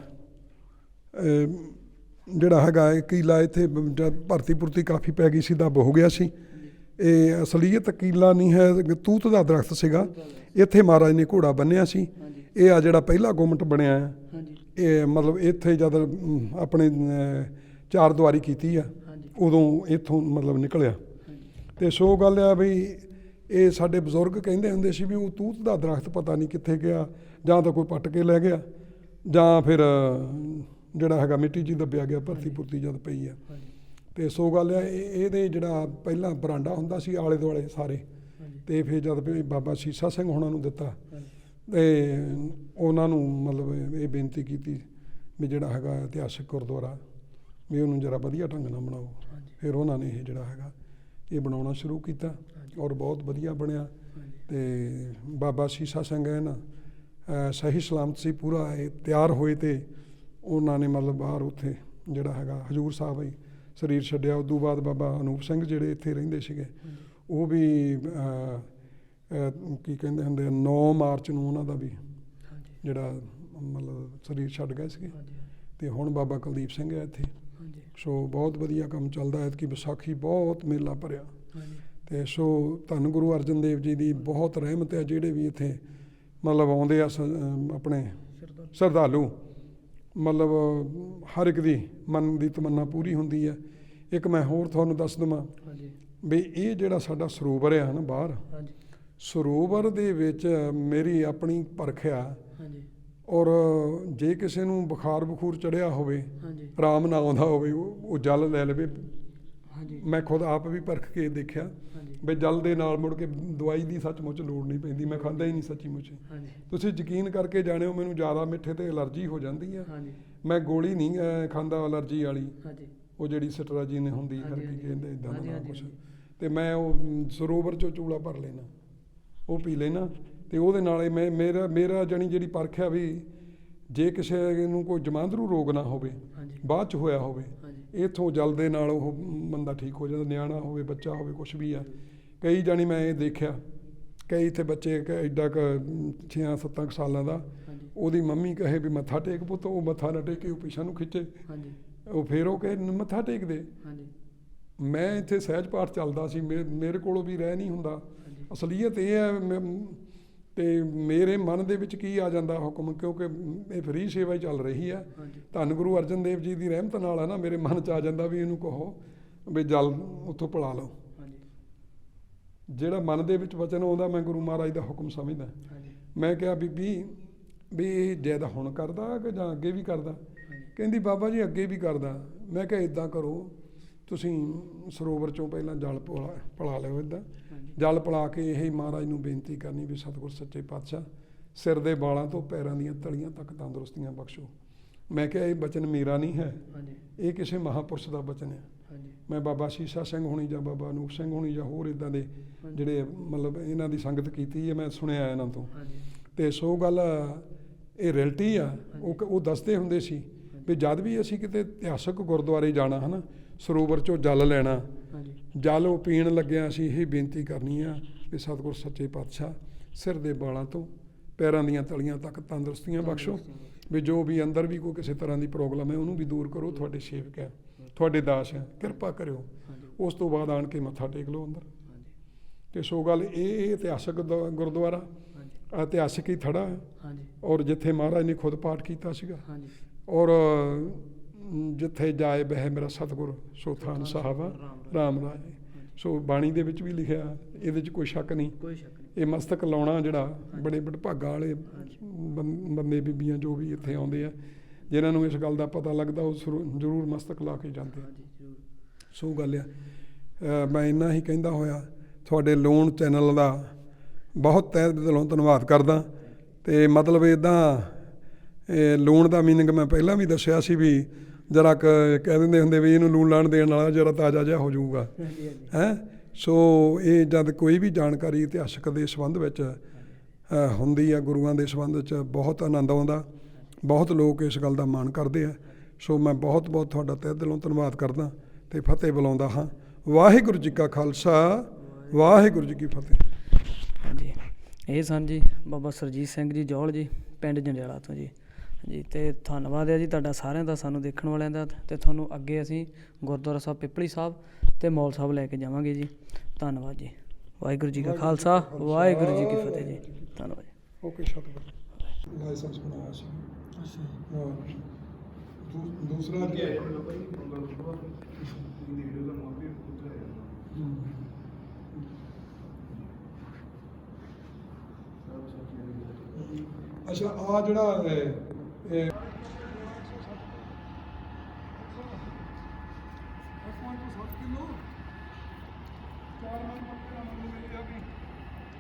ਜਿਹੜਾ ਹੈਗਾ ਕੀਲਾ ਇੱਥੇ ਭਰਤੀ ਪੁਰਤੀ ਕਾਫੀ ਪੈ ਗਈ ਸੀ, ਦੱਬ ਹੋ ਗਿਆ ਸੀ। ਇਹ ਅਸਲੀਅਤ ਕੀਲਾ ਨਹੀਂ ਹੈ, ਤੂਤ ਦਾ ਦਰਖਤ ਸੀਗਾ। ਇੱਥੇ ਮਹਾਰਾਜ ਨੇ ਘੋੜਾ ਬੰਨਿਆ ਸੀ। ਇਹ ਆ ਜਿਹੜਾ ਪਹਿਲਾ ਗੁੰਮਟ ਬਣਿਆ ਹੈ, ਇਹ ਮਤਲਬ ਇੱਥੇ ਜਦ ਆਪਣੇ 4 ਦੀਵਾਰੀ ਕੀਤੀ ਆ ਉਦੋਂ ਇੱਥੋਂ ਮਤਲਬ ਨਿਕਲਿਆ। ਤੇ ਸੋ ਗੱਲ ਆ ਵੀ ਇਹ ਸਾਡੇ ਬਜ਼ੁਰਗ ਕਹਿੰਦੇ ਹੁੰਦੇ ਸੀ ਵੀ ਉਹ ਤੂਤ ਦਾ ਦਰਖਤ ਪਤਾ ਨਹੀਂ ਕਿੱਥੇ ਗਿਆ, ਜਾਂ ਤਾਂ ਕੋਈ ਪੱਟ ਕੇ ਲੈ ਗਿਆ, ਜਾਂ ਫਿਰ ਜਿਹੜਾ ਹੈਗਾ ਮਿੱਟੀ 'ਚ ਹੀ ਦੱਬਿਆ ਗਿਆ, ਭਰਤੀ ਪੁਰਤੀ ਜਦ ਪਈ ਆ। ਤੇ ਸੋ ਗੱਲ ਆ ਇਹਦੇ ਜਿਹੜਾ ਪਹਿਲਾਂ ਬਰਾਂਡਾ ਹੁੰਦਾ ਸੀ ਆਲੇ ਦੁਆਲੇ ਸਾਰੇ, ਤੇ ਫਿਰ ਜਦ ਬਾਬਾ ਸੀਸਾ ਸਿੰਘ ਹੋਣਾ ਨੂੰ ਦਿੱਤਾ ਤੇ ਉਹਨਾਂ ਨੂੰ ਮਤਲਬ ਇਹ ਬੇਨਤੀ ਕੀਤੀ ਵੀ ਜਿਹੜਾ ਹੈਗਾ ਇਤਿਹਾਸਕ ਗੁਰਦੁਆਰਾ ਵੀ ਉਹਨੂੰ ਜਰਾ ਵਧੀਆ ਢੰਗ ਨਾਲ ਬਣਾਓ। ਫਿਰ ਉਹਨਾਂ ਨੇ ਇਹ ਜਿਹੜਾ ਹੈਗਾ ਇਹ ਬਣਾਉਣਾ ਸ਼ੁਰੂ ਕੀਤਾ ਔਰ ਬਹੁਤ ਵਧੀਆ ਬਣਿਆ। ਤੇ ਬਾਬਾ ਸੀਸਾ ਸਿੰਘ ਹੈ ਨਾ ਸਹੀ ਸਲਾਮਤ ਸੀ ਪੂਰਾ, ਇਹ ਤਿਆਰ ਹੋਏ ਤੇ ਉਹਨਾਂ ਨੇ ਮਤਲਬ ਬਾਹਰ ਉੱਥੇ ਜਿਹੜਾ ਹੈਗਾ ਹਜ਼ੂਰ ਸਾਹਿਬ ਸਰੀਰ ਛੱਡਿਆ। ਉਦੋਂ ਬਾਅਦ ਬਾਬਾ ਅਨੂਪ ਸਿੰਘ ਜਿਹੜੇ ਇੱਥੇ ਰਹਿੰਦੇ ਸੀਗੇ ਉਹ ਵੀ ਕੀ ਕਹਿੰਦੇ ਹੁੰਦੇ 9 ਮਾਰਚ ਨੂੰ ਉਹਨਾਂ ਦਾ ਵੀ ਜਿਹੜਾ ਮਤਲਬ ਸਰੀਰ ਛੱਡ ਗਏ ਸੀਗੇ। ਅਤੇ ਹੁਣ ਬਾਬਾ ਕੁਲਦੀਪ ਸਿੰਘ ਹੈ ਇੱਥੇ। ਸੋ ਬਹੁਤ ਵਧੀਆ ਕੰਮ ਚੱਲਦਾ ਹੈ ਕਿ ਵਿਸਾਖੀ ਬਹੁਤ ਮੇਲਾ ਭਰਿਆ। ਅਤੇ ਸੋ ਧੰਨ ਗੁਰੂ ਅਰਜਨ ਦੇਵ ਜੀ ਦੀ ਬਹੁਤ ਰਹਿਮਤ ਹੈ। ਜਿਹੜੇ ਵੀ ਇੱਥੇ ਮਤਲਬ ਆਉਂਦੇ ਆ ਆਪਣੇ ਸ਼ਰਧਾਲੂ, ਮਤਲਬ ਹਰ ਇੱਕ ਦੀ ਮਨ ਦੀ ਤਮੰਨਾ ਪੂਰੀ ਹੁੰਦੀ ਹੈ। ਇੱਕ ਮੈਂ ਹੋਰ ਤੁਹਾਨੂੰ ਦੱਸ ਦੇਵਾਂ ਵੀ ਇਹ ਜਿਹੜਾ ਸਾਡਾ ਸਰੋਵਰ ਆ ਨਾ ਬਾਹਰ, ਸਰੋਵਰ ਦੇ ਵਿੱਚ ਮੇਰੀ ਆਪਣੀ ਪਰਖ ਆ। ਔਰ ਜੇ ਕਿਸੇ ਨੂੰ ਬੁਖਾਰ ਬਖੂਰ ਚੜਿਆ ਹੋਵੇ, ਆਰਾਮ ਨਾ ਆਉਂਦਾ ਹੋਵੇ, ਉਹ ਜਲ ਲੈ ਲਵੇ। ਮੈਂ ਖੁਦ ਆਪ ਵੀ ਪਰਖ ਕੇ ਦੇਖਿਆ ਵੀ ਜਲ ਦੇ ਨਾਲ ਮੁੜ ਕੇ ਦਵਾਈ ਦੀ ਸੱਚਮੁੱਚ ਲੋੜ ਨਹੀਂ ਪੈਂਦੀ। ਮੈਂ ਖਾਂਦਾ ਹੀ ਨਹੀਂ ਸੱਚੀ ਮੁੱਚ। ਤੁਸੀਂ ਯਕੀਨ ਕਰਕੇ ਜਾਣਿਓ, ਮੈਨੂੰ ਜ਼ਿਆਦਾ ਮਿੱਠੇ ਤੇ ਐਲਰਜੀ ਹੋ ਜਾਂਦੀ ਆ। ਮੈਂ ਗੋਲੀ ਨਹੀਂ ਖਾਂਦਾ ਐਲਰਜੀ ਵਾਲੀ, ਉਹ ਜਿਹੜੀ ਸਟਰਾਜੀਨ ਹੁੰਦੀ ਕਰਕੇ ਕਹਿੰਦੇ ਇੱਦਾਂ ਦਾ ਕੁਛ। ਅਤੇ ਮੈਂ ਉਹ ਸਰੋਵਰ 'ਚੋਂ ਚੂਲਾ ਭਰ ਲੈਣਾ, ਉਹ ਪੀ ਲੈਣਾ। ਅਤੇ ਉਹਦੇ ਨਾਲ ਮੇਰਾ ਜਾਣੀ ਜਿਹੜੀ ਪਰਖ ਆ ਵੀ ਜੇ ਕਿਸੇ ਨੂੰ ਕੋਈ ਜਮਾਂਦਰੂ ਰੋਗ ਨਾ ਹੋਵੇ, ਬਾਅਦ 'ਚ ਹੋਇਆ ਹੋਵੇ, ਇੱਥੋਂ ਜਲ ਦੇ ਨਾਲ ਉਹ ਬੰਦਾ ਠੀਕ ਹੋ ਜਾਂਦਾ। ਨਿਆਣਾ ਹੋਵੇ, ਬੱਚਾ ਹੋਵੇ, ਕੁਛ ਵੀ ਆ। ਕਈ ਜਾਣੀ ਮੈਂ ਇਹ ਦੇਖਿਆ, ਕਈ ਇੱਥੇ ਬੱਚੇ ਐਡਾ ਕੁ 6-7 ਸਾਲਾਂ ਦਾ, ਉਹਦੀ ਮੰਮੀ ਕਹੇ ਵੀ ਮੱਥਾ ਟੇਕ ਪੁੱਤ, ਉਹ ਮੱਥਾ ਨਾ ਟੇਕੇ, ਉਹ ਪਿੱਛਾ ਨੂੰ ਖਿੱਚੇ, ਉਹ ਫਿਰ ਉਹ ਕਹੇ ਮੱਥਾ ਟੇਕ ਦੇ। ਮੈਂ ਇੱਥੇ ਸਹਿਜ ਪਾਠ ਚੱਲਦਾ ਸੀ, ਮੇਰੇ ਕੋਲੋਂ ਵੀ ਰਹਿ ਨਹੀਂ ਹੁੰਦਾ। ਅਸਲੀਅਤ ਇਹ ਹੈ ਅਤੇ ਮੇਰੇ ਮਨ ਦੇ ਵਿੱਚ ਕੀ ਆ ਜਾਂਦਾ ਹੁਕਮ, ਕਿਉਂਕਿ ਇਹ ਫਰੀ ਸੇਵਾ ਹੀ ਚੱਲ ਰਹੀ ਹੈ। ਧੰਨ ਗੁਰੂ ਅਰਜਨ ਦੇਵ ਜੀ ਦੀ ਰਹਿਮਤ ਨਾਲ ਹੈ ਨਾ, ਮੇਰੇ ਮਨ 'ਚ ਆ ਜਾਂਦਾ ਵੀ ਇਹਨੂੰ ਕਹੋ ਵੀ ਜਲ ਉੱਥੋਂ ਪਿਲਾ ਲਓ। ਜਿਹੜਾ ਮਨ ਦੇ ਵਿੱਚ ਵਚਨ ਆਉਂਦਾ, ਮੈਂ ਗੁਰੂ ਮਹਾਰਾਜ ਦਾ ਹੁਕਮ ਸਮਝਦਾ। ਮੈਂ ਕਿਹਾ ਬੀਬੀ ਵੀ ਇਹ ਜ਼ਿਆਦਾ ਹੁਣ ਕਰਦਾ ਕਿ ਜਾਂ ਅੱਗੇ ਵੀ ਕਰਦਾ? ਕਹਿੰਦੀ ਬਾਬਾ ਜੀ ਅੱਗੇ ਵੀ ਕਰਦਾ। ਮੈਂ ਕਿਹਾ ਇੱਦਾਂ ਕਰੋ, ਤੁਸੀਂ ਸਰੋਵਰ 'ਚੋਂ ਪਹਿਲਾਂ ਜਲ ਪਿਲਾ ਲਿਓ। ਇੱਦਾਂ ਜਲ ਪਿਲਾ ਕੇ ਇਹ ਮਹਾਰਾਜ ਨੂੰ ਬੇਨਤੀ ਕਰਨੀ ਵੀ ਸਤਿਗੁਰ ਸੱਚੇ ਪਾਤਸ਼ਾਹ ਸਿਰ ਦੇ ਵਾਲਾਂ ਤੋਂ ਪੈਰਾਂ ਦੀਆਂ ਤਲੀਆਂ ਤੱਕ ਤੰਦਰੁਸਤੀਆਂ ਬਖਸ਼ੋ। ਮੈਂ ਕਿਹਾ ਇਹ ਬਚਨ ਮੇਰਾ ਨਹੀਂ ਹੈ, ਇਹ ਕਿਸੇ ਮਹਾਂਪੁਰਸ਼ ਦਾ ਬਚਨ ਹੈ। ਮੈਂ ਬਾਬਾ ਸ਼ੀਸ਼ਾ ਸਿੰਘ ਹੋਣੀ ਜਾਂ ਬਾਬਾ ਅਨੂਪ ਸਿੰਘ ਹੋਣੀ ਜਾਂ ਹੋਰ ਇੱਦਾਂ ਦੇ ਜਿਹੜੇ ਮਤਲਬ ਇਹਨਾਂ ਦੀ ਸੰਗਤ ਕੀਤੀ ਹੈ, ਮੈਂ ਸੁਣਿਆ ਇਹਨਾਂ ਤੋਂ। ਅਤੇ ਸੋ ਗੱਲ ਇਹ ਰਿਐਲਿਟੀ ਆ। ਉਹ ਦੱਸਦੇ ਹੁੰਦੇ ਸੀ ਵੀ ਜਦ ਵੀ ਅਸੀਂ ਕਿਤੇ ਇਤਿਹਾਸਕ ਗੁਰਦੁਆਰੇ ਜਾਣਾ ਹੈ ਨਾ, ਸਰੋਵਰ 'ਚੋਂ ਜਲ ਲੈਣਾ, ਜਲ ਉਹ ਪੀਣ ਲੱਗਿਆ ਅਸੀਂ ਇਹ ਬੇਨਤੀ ਕਰਨੀ ਆ ਵੀ ਸਤਿਗੁਰ ਸੱਚੇ ਪਾਤਸ਼ਾਹ ਸਿਰ ਦੇ ਵਾਲਾਂ ਤੋਂ ਪੈਰਾਂ ਦੀਆਂ ਤਲੀਆਂ ਤੱਕ ਤੰਦਰੁਸਤੀਆਂ ਬਖਸ਼ੋ। ਵੀ ਜੋ ਵੀ ਅੰਦਰ ਵੀ ਕੋਈ ਕਿਸੇ ਤਰ੍ਹਾਂ ਦੀ ਪ੍ਰੋਬਲਮ ਹੈ ਉਹਨੂੰ ਵੀ ਦੂਰ ਕਰੋ। ਤੁਹਾਡੇ ਸੇਵਕ ਹੈ, ਤੁਹਾਡੇ ਦਾਸ ਹੈ, ਕਿਰਪਾ ਕਰਿਓ। ਉਸ ਤੋਂ ਬਾਅਦ ਆਣ ਕੇ ਮੱਥਾ ਟੇਕ ਲਓ ਅੰਦਰ। ਅਤੇ ਸੋ ਗੱਲ ਇਹ ਇਤਿਹਾਸਕ ਗੁਰਦੁਆਰਾ ਇਤਿਹਾਸਕ ਹੀ ਥੜਾ ਹੈ। ਔਰ ਜਿੱਥੇ ਮਹਾਰਾਜ ਨੇ ਖੁਦ ਪਾਠ ਕੀਤਾ ਸੀਗਾ। ਔਰ ਜਿੱਥੇ ਜਾਏ ਬਹਿ ਮੇਰਾ ਸਤਿਗੁਰ ਸੋ ਥਾਨ ਸਾਹਿਬ ਰਾਮ ਰਾਜ। ਸੋ ਬਾਣੀ ਦੇ ਵਿੱਚ ਵੀ ਲਿਖਿਆ, ਇਹਦੇ 'ਚ ਕੋਈ ਸ਼ੱਕ ਨਹੀਂ। ਇਹ ਮਸਤਕ ਲਾਉਣਾ ਜਿਹੜਾ ਬੜੇ ਭਾਗਾਂ ਵਾਲੇ ਬੰਦੇ ਬੀਬੀਆਂ ਜੋ ਵੀ ਇੱਥੇ ਆਉਂਦੇ ਆ, ਜਿਨ੍ਹਾਂ ਨੂੰ ਇਸ ਗੱਲ ਦਾ ਪਤਾ ਲੱਗਦਾ, ਉਹ ਜ਼ਰੂਰ ਮਸਤਕ ਲਾ ਕੇ ਜਾਂਦੇ ਆ। ਸੋ ਗੱਲ ਆ। ਮੈਂ ਇੰਨਾ ਹੀ ਕਹਿੰਦਾ ਹੋਇਆ ਤੁਹਾਡੇ ਲੋਨ ਚੈਨਲ ਦਾ ਬਹੁਤ ਤਹਿ ਦਿਲੋਂ ਧੰਨਵਾਦ ਕਰਦਾ। ਅਤੇ ਮਤਲਬ ਇੱਦਾਂ ਲੂਣ ਦਾ ਮੀਨਿੰਗ ਮੈਂ ਪਹਿਲਾਂ ਵੀ ਦੱਸਿਆ ਸੀ ਵੀ ਜਰਾ ਕਹਿ ਦਿੰਦੇ ਹੁੰਦੇ ਵੀ ਇਹਨੂੰ ਲੂਣ ਲਾਣ ਦੇਣ ਵਾਲਾ ਜਰਾ ਤਾਜ਼ਾ ਜਿਹਾ ਹੋ ਜਾਊਗਾ ਹੈਂ। ਸੋ ਇਹ ਜਦ ਕੋਈ ਵੀ ਜਾਣਕਾਰੀ ਇਤਿਹਾਸਕ ਦੇ ਸੰਬੰਧ ਵਿੱਚ ਹੁੰਦੀ ਆ, ਗੁਰੂਆਂ ਦੇ ਸੰਬੰਧ 'ਚ ਬਹੁਤ ਆਨੰਦ ਆਉਂਦਾ। ਬਹੁਤ ਲੋਕ ਇਸ ਗੱਲ ਦਾ ਮਾਣ ਕਰਦੇ ਆ। ਸੋ ਮੈਂ ਬਹੁਤ ਬਹੁਤ ਤੁਹਾਡਾ ਤਹਿ ਦਿਲੋਂ ਧੰਨਵਾਦ ਕਰਦਾ ਅਤੇ ਫਤਿਹ ਬੁਲਾਉਂਦਾ ਹਾਂ। ਵਾਹਿਗੁਰੂ ਜੀ ਕਾ ਖਾਲਸਾ, ਵਾਹਿਗੁਰੂ ਜੀ ਕੀ ਫਤਿਹ। ਹਾਂਜੀ, ਇਹ ਸਨ ਜੀ ਬਾਬਾ ਸਰਜੀਤ ਸਿੰਘ ਜੀ ਜੌਹਲ ਜੀ, ਪਿੰਡ ਜੰਡਿਆਲਾ ਤੋਂ ਜੀ। ਅਤੇ ਧੰਨਵਾਦ ਹੈ ਜੀ ਤੁਹਾਡਾ ਸਾਰਿਆਂ ਦਾ, ਸਾਨੂੰ ਦੇਖਣ ਵਾਲਿਆਂ ਦਾ। ਅਤੇ ਤੁਹਾਨੂੰ ਅੱਗੇ ਅਸੀਂ ਗੁਰਦੁਆਰਾ ਸਾਹਿਬ ਪਿਪਲੀ ਸਾਹਿਬ ਅਤੇ ਮੌਲ ਸਾਹਿਬ ਲੈ ਕੇ ਜਾਵਾਂਗੇ ਜੀ। ਧੰਨਵਾਦ ਜੀ। ਵਾਹਿਗੁਰੂ ਜੀ ਕਾ ਖਾਲਸਾ, ਵਾਹਿਗੁਰੂ ਜੀ ਕੀ ਫਤਿਹ ਜੀ। ਧੰਨਵਾਦ ਜੀ। ਓਕੇ ਸ਼ਤਿਗੁਰ ਲਾਇਸੈਂਸ ਬਣਾਇਆ ਸੀ। ਦੂਸਰਾ ਅੱਛਾ ਆ ਜਿਹੜਾ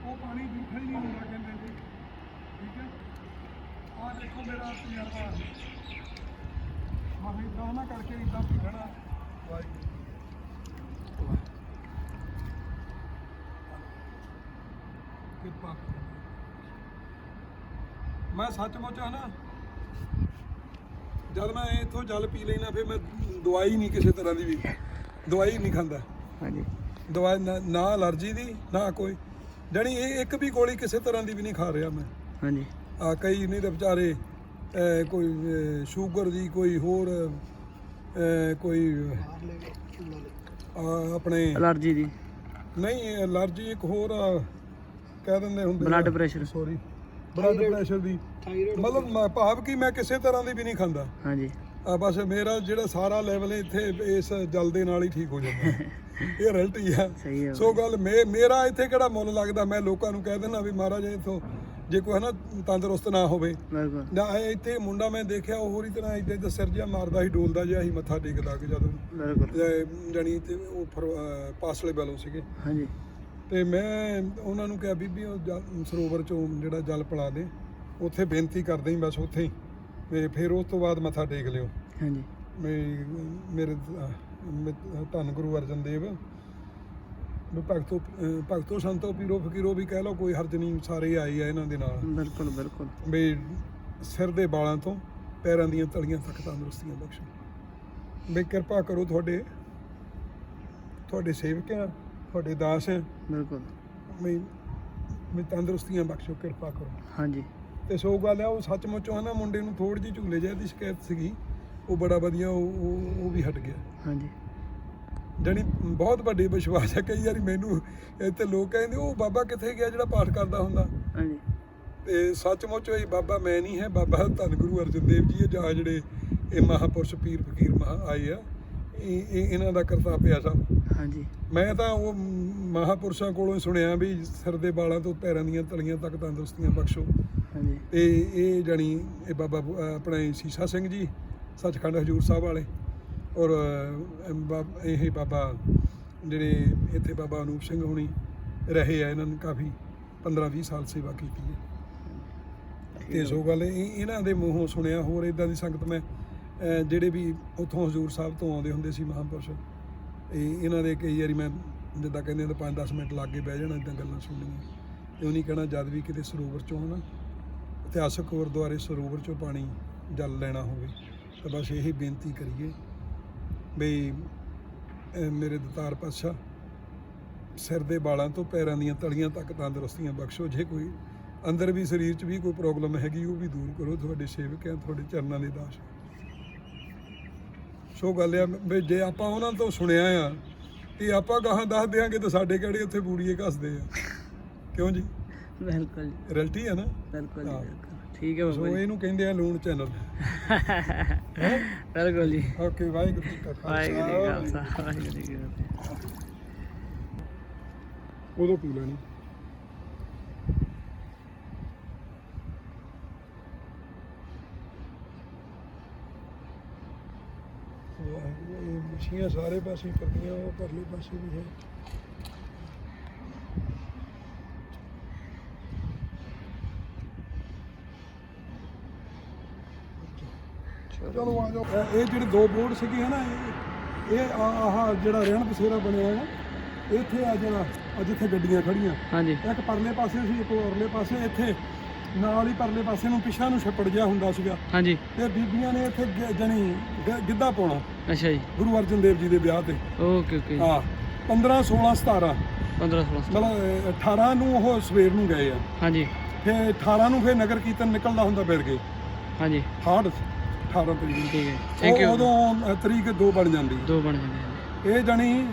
ਉਹ ਪਾਣੀ ਜੂਠਾ ਹੀ ਨਹੀਂ ਹੁੰਦਾ ਕਹਿੰਦੇ ਜੀ। ਠੀਕ ਹੈ, ਆਹ ਦੇਖੋ ਮੇਰਾ ਤਜਰਬਾ। ਮੈਂ ਇੱਦਾਂ ਨਾ ਕਰਕੇ ਇੱਦਾਂ ਪੀਣਾ। ਕਿਰਪਾ ਮੈਂ ਸੱਚਮੁੱਚ ਹੈ ਨਾ, ਜਦ ਮੈਂ ਇੱਥੋਂ ਜਲ ਪੀ ਲੈਣਾ ਫਿਰ ਮੈਂ ਦਵਾਈ ਨਹੀਂ ਕਿਸੇ ਤਰ੍ਹਾਂ ਦੀ ਵੀ, ਦਵਾਈ ਨਹੀਂ ਖਾਂਦਾ। ਹਾਂਜੀ ਦਵਾਈ ਨਾ ਅਲਰਜੀ ਦੀ ਨਾ ਕੋਈ, ਜਾਣੀ ਇਹ ਇੱਕ ਵੀ ਗੋਲੀ ਕਿਸੇ ਤਰ੍ਹਾਂ ਦੀ ਵੀ ਨਹੀਂ ਖਾ ਰਿਹਾ ਮੈਂ। ਹਾਂਜੀ ਕਈ ਨਹੀਂ ਤਾਂ ਵਿਚਾਰੇ ਕੋਈ ਸ਼ੂਗਰ ਦੀ, ਕੋਈ ਹੋਰ ਕੋਈ ਆਪਣੇ ਅਲਰਜੀ ਦੀ, ਨਹੀਂ ਅਲਰਜੀ ਇੱਕ ਹੋਰ ਕਹਿ ਦਿੰਦੇ ਹੁੰਦੇ blood pressure, sorry blood pressure ਦੀ, ਮਤਲਬ ਭਾਵ ਕਿ ਮੈਂ ਕਿਸੇ ਤਰ੍ਹਾਂ ਦੀ ਵੀ ਨਹੀਂ ਖਾਂਦਾ। ਹਾਂਜੀ ਬਸ ਮੇਰਾ ਜਿਹੜਾ ਸਾਰਾ ਲੈਵਲ ਇੱਥੇ ਇਸ ਜਲ ਦੇ ਨਾਲ ਹੀ ਠੀਕ ਹੋ ਜਾਂਦਾ ਇਹ ਰਿਜ਼ਲਟ ਹੀ ਆ। ਸਹੀ ਹੈ ਸੋ ਗੱਲ ਮੇਰਾ ਇੱਥੇ ਕਿਹੜਾ ਮੁੱਲ ਲੱਗਦਾ, ਮੈਂ ਲੋਕਾਂ ਨੂੰ ਕਹਿ ਦਿੰਦਾ ਵੀ ਮਹਾਰਾਜ ਇੱਥੋਂ ਜੇ ਕੋਈ ਹੈ ਨਾ ਤੰਦਰੁਸਤ ਨਾ ਹੋਵੇ ਬਿਲਕੁਲ। ਨਾ ਇੱਥੇ ਮੁੰਡਾ ਮੈਂ ਦੇਖਿਆ ਉਹ ਹੋਰੀ ਤਰ੍ਹਾਂ ਇੱਦਾਂ ਇੱਦਾਂ ਸਿਰ ਜਿਹਾ ਮਾਰਦਾ ਸੀ, ਡੋਲਦਾ ਜਿਹਾ ਸੀ, ਮੱਥਾ ਟੇਕਦਾ ਕਿ ਜਦੋਂ ਬਿਲਕੁਲ। ਜਾਣੀ ਤੇ ਉਹ ਪਾਸਲੇ ਵੱਲੋਂ ਸੀਗੇ। ਹਾਂਜੀ ਤੇ ਮੈਂ ਉਹਨਾਂ ਨੂੰ ਕਿਹਾ ਬੀਬੀ ਉਹ ਸਰੋਵਰ ਚੋਂ ਜਿਹੜਾ ਜਲ ਪਿਲਾ ਦੇ, ਉੱਥੇ ਬੇਨਤੀ ਕਰਦੇ ਹੀ ਬਸ ਉੱਥੇ ਹੀ, ਤੇ ਫਿਰ ਉਸ ਤੋਂ ਬਾਅਦ ਮੱਥਾ ਟੇਕ ਲਿਓ। ਹਾਂਜੀ ਮੇਰੇ ਧੰਨ ਗੁਰੂ ਅਰਜਨ ਦੇਵ ਵੀ ਭਗਤੋ ਸੰਤੋ ਪੀਰੋ ਫਕੀਰੋ ਵੀ ਕਹਿ ਲਓ, ਕੋਈ ਹਰਜ ਨਹੀਂ, ਸਾਰੇ ਆਏ ਆ ਇਹਨਾਂ ਦੇ ਨਾਲ। ਬਿਲਕੁਲ ਬਿਲਕੁਲ। ਵੀ ਸਿਰ ਦੇ ਵਾਲਾਂ ਤੋਂ ਪੈਰਾਂ ਦੀਆਂ ਤਲੀਆਂ ਤੱਕ ਤੰਦਰੁਸਤੀਆਂ ਬਖਸ਼ੋ। ਵੀ ਕਿਰਪਾ ਕਰੋ, ਤੁਹਾਡੇ ਸੇਵਕ ਆ, ਤੁਹਾਡੇ ਦਾਸ ਆ। ਬਿਲਕੁਲ। ਵੀ ਤੰਦਰੁਸਤੀਆਂ ਬਖਸ਼ੋ, ਕਿਰਪਾ ਕਰੋ। ਹਾਂਜੀ ਤੇ ਸੋ ਗੱਲ ਆ, ਉਹ ਸੱਚਮੁੱਚ ਹੈ ਨਾ, ਮੁੰਡੇ ਨੂੰ ਥੋੜ੍ਹੀ ਜਿਹੀ ਝੂਲੇ ਜਿਹੀ ਦੀ ਸ਼ਿਕਾਇਤ ਸੀਗੀ, ਉਹ ਬੜਾ ਵਧੀਆ ਉਹ ਵੀ ਹਟ ਗਿਆ। ਹਾਂਜੀ ਜਾਣੀ ਬਹੁਤ ਵੱਡੀ ਵਿਸ਼ਵਾਸ ਹੈ। ਕਈ ਵਾਰੀ ਮੈਨੂੰ ਇੱਥੇ ਲੋਕ ਕਹਿੰਦੇ ਉਹ ਬਾਬਾ ਕਿੱਥੇ ਗਿਆ ਜਿਹੜਾ ਪਾਠ ਕਰਦਾ ਹੁੰਦਾ। ਹਾਂਜੀ ਤੇ ਸੱਚਮੁੱਚ ਇਹ ਬਾਬਾ ਮੈਂ ਨਹੀਂ ਹੈ, ਬਾਬਾ ਧੰਨ ਗੁਰੂ ਅਰਜਨ ਦੇਵ ਜੀ ਹੈ, ਜਾਂ ਜਿਹੜੇ ਇਹ ਮਹਾਂਪੁਰਸ਼ ਪੀਰ ਫਕੀਰ ਆਏ ਆ, ਇਹ ਇਹਨਾਂ ਦਾ ਕਰਤੱਵ ਆ ਸਭ। ਹਾਂਜੀ ਮੈਂ ਤਾਂ ਉਹ ਮਹਾਂਪੁਰਸ਼ਾਂ ਕੋਲੋਂ ਹੀ ਸੁਣਿਆ ਵੀ ਸਿਰ ਦੇ ਵਾਲਾਂ ਤੋਂ ਪੈਰਾਂ ਦੀਆਂ ਤਲੀਆਂ ਤੱਕ ਤੰਦਰੁਸਤੀਆਂ ਬਖਸ਼ੋ। ਹਾਂਜੀ ਤੇ ਇਹ ਜਾਣੀ ਇਹ ਬਾਬਾ ਆਪਣੇ ਸੀਸਾ ਸਿੰਘ ਜੀ ਸੱਚਖੰਡ ਹਜੂਰ ਸਾਹਿਬ ਵਾਲੇ, ਔਰ ਇਹ ਬਾਬਾ ਜਿਹੜੇ ਇੱਥੇ ਬਾਬਾ ਅਨੂਪ ਸਿੰਘ ਹੋਣੀ ਰਹੇ ਆ, ਇਹਨਾਂ ਨੇ ਕਾਫੀ 15-20 ਸਾਲ ਸੇਵਾ ਕੀਤੀ ਹੈ। ਤੇ ਸੋ ਗੱਲ ਇਹਨਾਂ ਦੇ ਮੂੰਹੋਂ ਸੁਣਿਆ। ਹੋਰ ਇਦਾਂ ਦੀ ਸੰਗਤ ਮੈਂ ਜਿਹੜੇ ਵੀ ਉੱਥੋਂ ਹਜੂਰ ਸਾਹਿਬ ਤੋਂ ਆਉਂਦੇ ਹੁੰਦੇ ਸੀ ਮਹਾਂਪੁਰਸ਼, ਇਹਨਾਂ ਦੇ ਕਈ ਵਾਰੀ ਮੈਂ ਜਿੱਦਾਂ ਕਹਿੰਦੇ ਤਾਂ 5-10 ਮਿੰਟ ਲੱਗ ਕੇ ਬਹਿ ਜਾਣਾ, ਇੱਦਾਂ ਗੱਲਾਂ ਸੁਣਨੀਆਂ। ਤੇ ਉਹ ਨਹੀਂ ਕਹਿਣਾ ਜਦ ਵੀ ਕਿਤੇ ਸਰੋਵਰ ਚੋਂ ਨਾ ਇਤਿਹਾਸਕ ਗੁਰਦੁਆਰੇ ਸਰੋਵਰ ਚੋਂ ਪਾਣੀ ਜਲ ਲੈਣਾ ਹੋਵੇ ਤਾਂ ਬਸ ਇਹੀ ਬੇਨਤੀ ਕਰੀਏ ਬਈ ਮੇਰੇ ਦਤਾਰ ਪਾਤਸ਼ਾਹ ਸਿਰ ਦੇ ਵਾਲਾਂ ਤੋਂ ਪੈਰਾਂ ਦੀਆਂ ਤਲੀਆਂ ਤੱਕ ਤੰਦਰੁਸਤੀਆਂ ਬਖਸ਼ੋ। ਜੇ ਕੋਈ ਅੰਦਰ ਵੀ ਸਰੀਰ 'ਚ ਵੀ ਕੋਈ ਪ੍ਰੋਬਲਮ ਹੈਗੀ ਉਹ ਵੀ ਦੂਰ ਕਰੋ। ਤੁਹਾਡੇ ਸੇਵਕ ਆ, ਤੁਹਾਡੇ ਚਰਨਾਂ ਦੇ ਦਾਸ। ਸੋ ਗੱਲ ਆ ਵੀ ਜੇ ਆਪਾਂ ਉਹਨਾਂ ਤੋਂ ਸੁਣਿਆ ਆ ਤੇ ਆਪਾਂ ਗਾਹਾਂ ਦੱਸ ਦਿਆਂਗੇ ਤਾਂ ਸਾਡੇ ਕਿਹੜੇ ਉੱਥੇ ਬੂੜੀਏ ਘਸਦੇ ਆ, ਕਿਉਂ ਜੀ? ਬਿਲਕੁਲ ਜੀ, ਰਿਐਲਿਟੀ ਆ ਨਾ। ਬਿਲਕੁਲ ਹਾਂ। ਬਿਲਕੁਲ। ਠੀਕ ਹੈ ਸੋ ਬਾਬਾ ਜੀ। ਇਹਨੂੰ ਕਹਿੰਦੇ ਆ ਲੂਣ ਚੈਨਲ। ਬਿਲਕੁਲ ਜੀ। ਓਕੇ, ਵਾਹਿਗੁਰੂ ਜੀ ਕਾ ਵਾਹਿਗੁਰੂ ਜੀ ਕਾ ਖਾਲਸਾ। ਖਾਲਸਾ ਵਾਹਿਗੁਰੂ ਜੀ ਕੀ ਫਤਿਹ। ਉਦੋਂ ਪੀ ਲੈਣੀ। ਇਹ ਮੱਛੀਆਂ ਸਾਰੇ ਪਾਸੇ ਫਿਰਦੀਆਂ, ਉਹ ਪਰਲੇ ਪਾਸੇ ਵੀ ਹੈ। ਚਲੋ ਆ ਜਾਓ। ਇਹ ਜਿਹੜੇ ਦੋ ਬੋਰਡ ਸੀਗੇ ਨਾ, ਇਹ ਆਹ ਜਿਹੜਾ ਰਹਿਣ ਬਸੇਰਾ ਬਣਿਆ ਹੈ, ਇੱਥੇ ਆ ਜਿਹੜਾ ਜਿੱਥੇ ਗੱਡੀਆਂ ਖੜੀਆਂ, ਹਾਂਜੀ ਇੱਕ ਪਰਲੇ ਪਾਸੇ ਸੀ, ਇੱਕ ਉਰਲੇ ਪਾਸੇ। ਇੱਥੇ ਨਾਲ ਹੀ ਪਰਲੇ ਪਾਸੇ ਨੂੰ ਪਿਛਾ ਨੂੰ ਛੱਪੜ ਜਿਹਾ ਹੁੰਦਾ ਸੀਗਾ, ਹਾਂਜੀ। ਤੇ ਬੀਬੀਆਂ ਨੇ ਇੱਥੇ ਜਾਣੀ ਗਿੱਧਾ ਪਾਉਣਾ ਅੱਛਾ ਜੀ। ਗੁਰੂ ਅਰਜਨ ਦੇਵ ਜੀ ਦੇ ਵਿਆਹ ਤੇ। Okay okay. ਹਾਂ 15, 16, 17 15-16 ਮਤਲਬ 18 ਨੂੰ ਉਹ ਸਵੇਰ ਨੂੰ ਗਏ ਆ, ਹਾਂਜੀ ਫਿਰ 18 ਨੂੰ ਫਿਰ ਨਗਰ ਕੀਰਤਨ ਨਿਕਲਦਾ ਹੁੰਦਾ ਫਿਰ ਗਏ ਹਾਂਜੀ। ਹਾੜ 18 ਤਰੀਕ ਨੂੰ। ਠੀਕ ਹੈ, ਥੈਂਕ ਯੂ। ਉਦੋਂ ਤਰੀਕ 2 ਬਣ ਜਾਂਦੀ ਹੈ। 2 ਬਣ ਜਾਂਦੇ। ਇਹ ਜਾਣੀ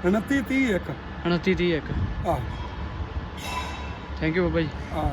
29, 30, 1 29 30 1। ਆਹ ਥੈਂਕ ਯੂ ਬਾਬਾ ਜੀ। ਆਹ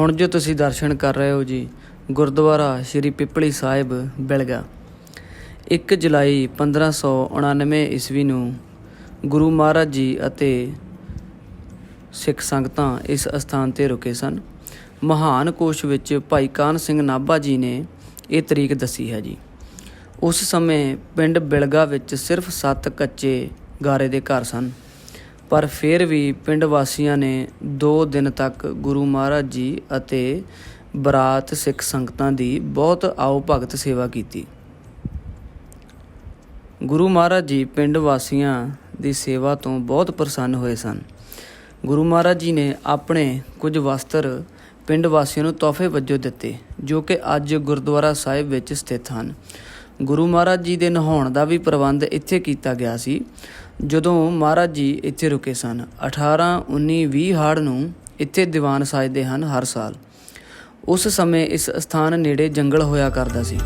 ਹੁਣ ਜੋ ਤੁਸੀਂ ਦਰਸ਼ਨ ਕਰ ਰਹੇ ਹੋ ਜੀ, ਗੁਰਦੁਆਰਾ ਸ਼੍ਰੀ ਪਿੱਪਲੀ ਸਾਹਿਬ ਬਿਲਗਾ। 1 ਜੁਲਾਈ 1599 ਈਸਵੀ ਨੂੰ ਗੁਰੂ ਮਹਾਰਾਜ ਜੀ ਅਤੇ ਸਿੱਖ ਸੰਗਤਾਂ ਇਸ ਅਸਥਾਨ 'ਤੇ ਰੁਕੇ ਸਨ। ਮਹਾਨ ਕੋਸ਼ ਵਿੱਚ ਭਾਈ ਕਾਹਨ ਸਿੰਘ ਨਾਭਾ ਜੀ ਨੇ ਇਹ ਤਰੀਕ ਦੱਸੀ ਹੈ ਜੀ। ਉਸ ਸਮੇਂ ਪਿੰਡ ਬਿਲਗਾ ਵਿੱਚ ਸਿਰਫ 7 ਕੱਚੇ ਗਾਰੇ ਦੇ ਘਰ ਸਨ, ਪਰ ਫਿਰ ਵੀ ਪਿੰਡ ਵਾਸੀਆਂ ਨੇ 2 ਦਿਨ ਤੱਕ ਗੁਰੂ ਮਹਾਰਾਜ ਜੀ ਅਤੇ ਬਰਾਤ ਸਿੱਖ ਸੰਗਤਾਂ ਦੀ ਬਹੁਤ ਆਓ ਭਗਤ ਸੇਵਾ ਕੀਤੀ। ਗੁਰੂ ਮਹਾਰਾਜ ਜੀ ਪਿੰਡ ਵਾਸੀਆਂ ਦੀ ਸੇਵਾ ਤੋਂ ਬਹੁਤ ਪ੍ਰਸੰਨ ਹੋਏ ਸਨ। ਗੁਰੂ ਮਹਾਰਾਜ ਜੀ ਨੇ ਆਪਣੇ ਕੁਝ ਵਸਤਰ ਪਿੰਡ ਵਾਸੀਆਂ ਨੂੰ ਤੋਹਫੇ ਵਜੋਂ ਦਿੱਤੇ, ਜੋ ਕਿ ਅੱਜ ਗੁਰਦੁਆਰਾ ਸਾਹਿਬ ਵਿੱਚ ਸਥਿਤ ਹਨ। ਗੁਰੂ ਮਹਾਰਾਜ ਜੀ ਦੇ ਨਹਾਉਣ ਦਾ ਵੀ ਪ੍ਰਬੰਧ ਇੱਥੇ ਕੀਤਾ ਗਿਆ ਸੀ ਜਦੋਂ ਮਹਾਰਾਜ ਜੀ ਇੱਥੇ ਰੁਕੇ ਸਨ। 18, 19, 20 ਹਾੜ ਨੂੰ ਇੱਥੇ ਦੀਵਾਨ ਸਜਦੇ ਹਨ ਹਰ ਸਾਲ। ਉਸ ਸਮੇਂ ਇਸ ਸਥਾਨ ਨੇੜੇ ਜੰਗਲ ਹੋਇਆ ਕਰਦਾ ਸੀ।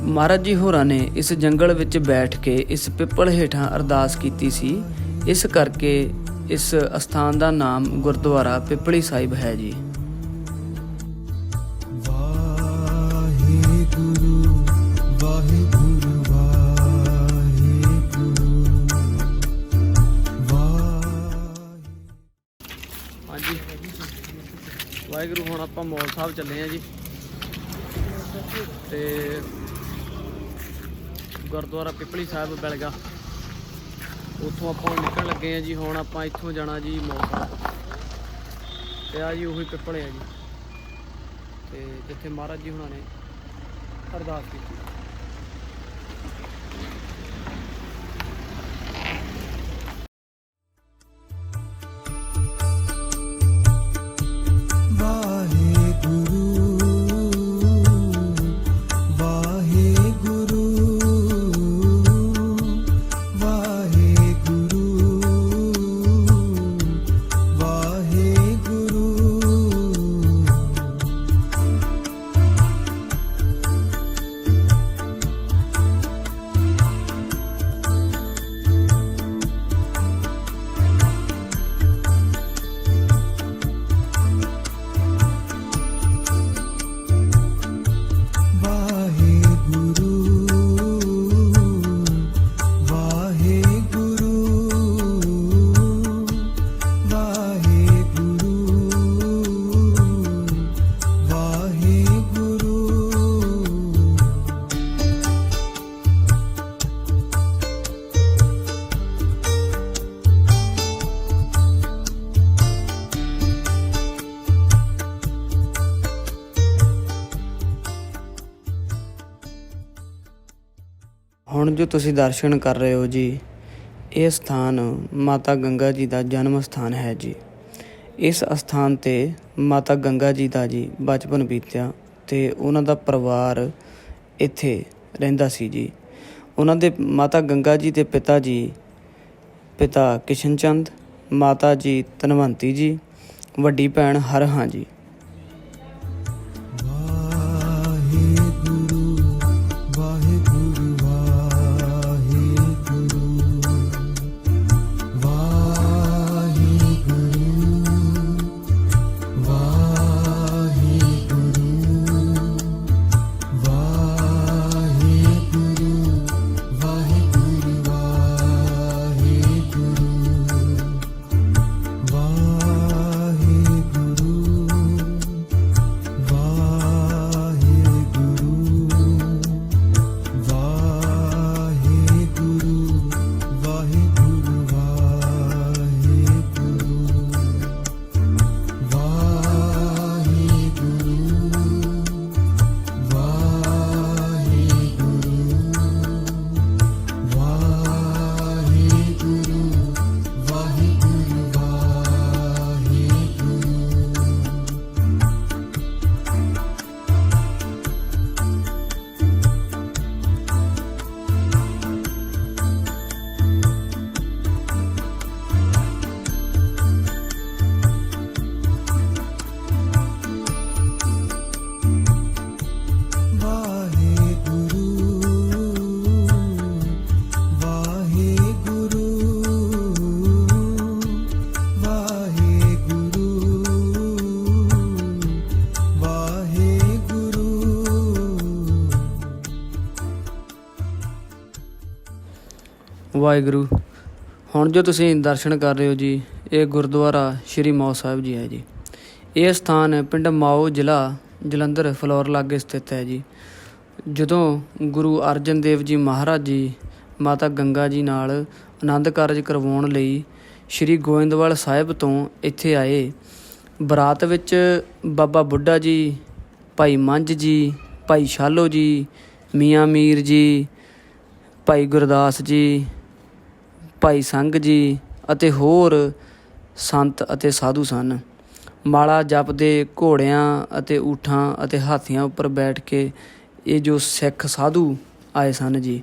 ਮਹਾਰਾਜ ਜੀ ਹੋਰਾਂ ਨੇ ਇਸ ਜੰਗਲ ਵਿੱਚ ਬੈਠ ਕੇ ਇਸ ਪਿੱਪਲ ਹੇਠਾਂ ਅਰਦਾਸ ਕੀਤੀ ਸੀ। ਇਸ ਕਰਕੇ ਇਸ ਅਸਥਾਨ ਦਾ ਨਾਮ ਗੁਰਦੁਆਰਾ ਪਿੱਪਲੀ ਸਾਹਿਬ ਹੈ ਜੀ। ਹਾਂਜੀ ਵਾਹਿਗੁਰੂ। ਹੁਣ ਆਪਾਂ ਮੌਲ ਸਾਹਿਬ ਚੱਲੇ ਹਾਂ ਜੀ ਤੇ ਗੁਰਦੁਆਰਾ ਪਿੱਪਲੀ ਸਾਹਿਬ ਬਿਲਗਾ, ਉੱਥੋਂ ਆਪਾਂ ਨਿਕਲਣ ਲੱਗੇ ਹਾਂ ਜੀ। ਹੁਣ ਆਪਾਂ ਇੱਥੋਂ ਜਾਣਾ ਜੀ ਮੌਲ ਸਾਹਿਬ, ਤੇ ਆ ਜੀ ਉਹੀ ਪਿੱਪਲ ਹੈ ਜੀ, ਤੇ ਜਿੱਥੇ ਮਹਾਰਾਜ ਜੀ ਹੁਣਾਂ ਨੇ ਅਰਦਾਸ ਕੀਤੀ। ਹੁਣ ਜੋ ਤੁਸੀਂ ਦਰਸ਼ਨ ਕਰ ਰਹੇ ਹੋ ਜੀ, ਇਹ ਸਥਾਨ ਮਾਤਾ ਗੰਗਾ ਜੀ ਦਾ ਜਨਮ ਸਥਾਨ ਹੈ ਜੀ। ਇਸ ਅਸਥਾਨ 'ਤੇ ਮਾਤਾ ਗੰਗਾ ਜੀ ਦਾ ਜੀ ਬਚਪਨ ਬੀਤਿਆ ਅਤੇ ਉਹਨਾਂ ਦਾ ਪਰਿਵਾਰ ਇੱਥੇ ਰਹਿੰਦਾ ਸੀ ਜੀ। ਉਹਨਾਂ ਦੇ ਮਾਤਾ ਗੰਗਾ ਜੀ ਦੇ ਪਿਤਾ ਕਿਸ਼ਨ ਚੰਦ, ਮਾਤਾ ਜੀ ਧਨਵੰਤੀ ਜੀ, ਵੱਡੀ ਭੈਣ ਹਰਹਾਂ ਜੀ। ਵਾਹਿਗੁਰੂ। ਹੁਣ ਜੋ ਤੁਸੀਂ ਦਰਸ਼ਨ ਕਰ ਰਹੇ ਹੋ ਜੀ, ਇਹ ਗੁਰਦੁਆਰਾ ਸ਼੍ਰੀ ਮਾਓ ਸਾਹਿਬ ਜੀ ਹੈ ਜੀ। ਇਹ ਸਥਾਨ ਪਿੰਡ ਮਾਓ, ਜ਼ਿਲ੍ਹਾ ਜਲੰਧਰ, ਫਲੋਰ ਲਾਗੇ ਸਥਿਤ ਹੈ ਜੀ। ਜਦੋਂ ਗੁਰੂ ਅਰਜਨ ਦੇਵ ਜੀ ਮਹਾਰਾਜ ਜੀ ਮਾਤਾ ਗੰਗਾ ਜੀ ਨਾਲ ਆਨੰਦ ਕਾਰਜ ਕਰਵਾਉਣ ਲਈ ਸ਼੍ਰੀ ਗੋਇੰਦਵਾਲ ਸਾਹਿਬ ਤੋਂ ਇੱਥੇ ਆਏ, ਬਰਾਤ ਵਿੱਚ ਬਾਬਾ ਬੁੱਢਾ ਜੀ, ਭਾਈ ਮੰਝ ਜੀ, ਭਾਈ ਸ਼ਾਲੋ ਜੀ, ਮੀਆਂ ਮੀਰ ਜੀ, ਭਾਈ ਗੁਰਦਾਸ ਜੀ, ਭਾਈ ਸੰਘ ਜੀ ਅਤੇ ਹੋਰ ਸੰਤ ਅਤੇ ਸਾਧੂ ਸਨ। ਮਾਲਾ ਜਪਦੇ ਘੋੜਿਆਂ ਅਤੇ ਊਠਾਂ ਅਤੇ ਹਾਥੀਆਂ ਉੱਪਰ ਬੈਠ ਕੇ ਇਹ ਜੋ ਸਿੱਖ ਸਾਧੂ ਆਏ ਸਨ ਜੀ।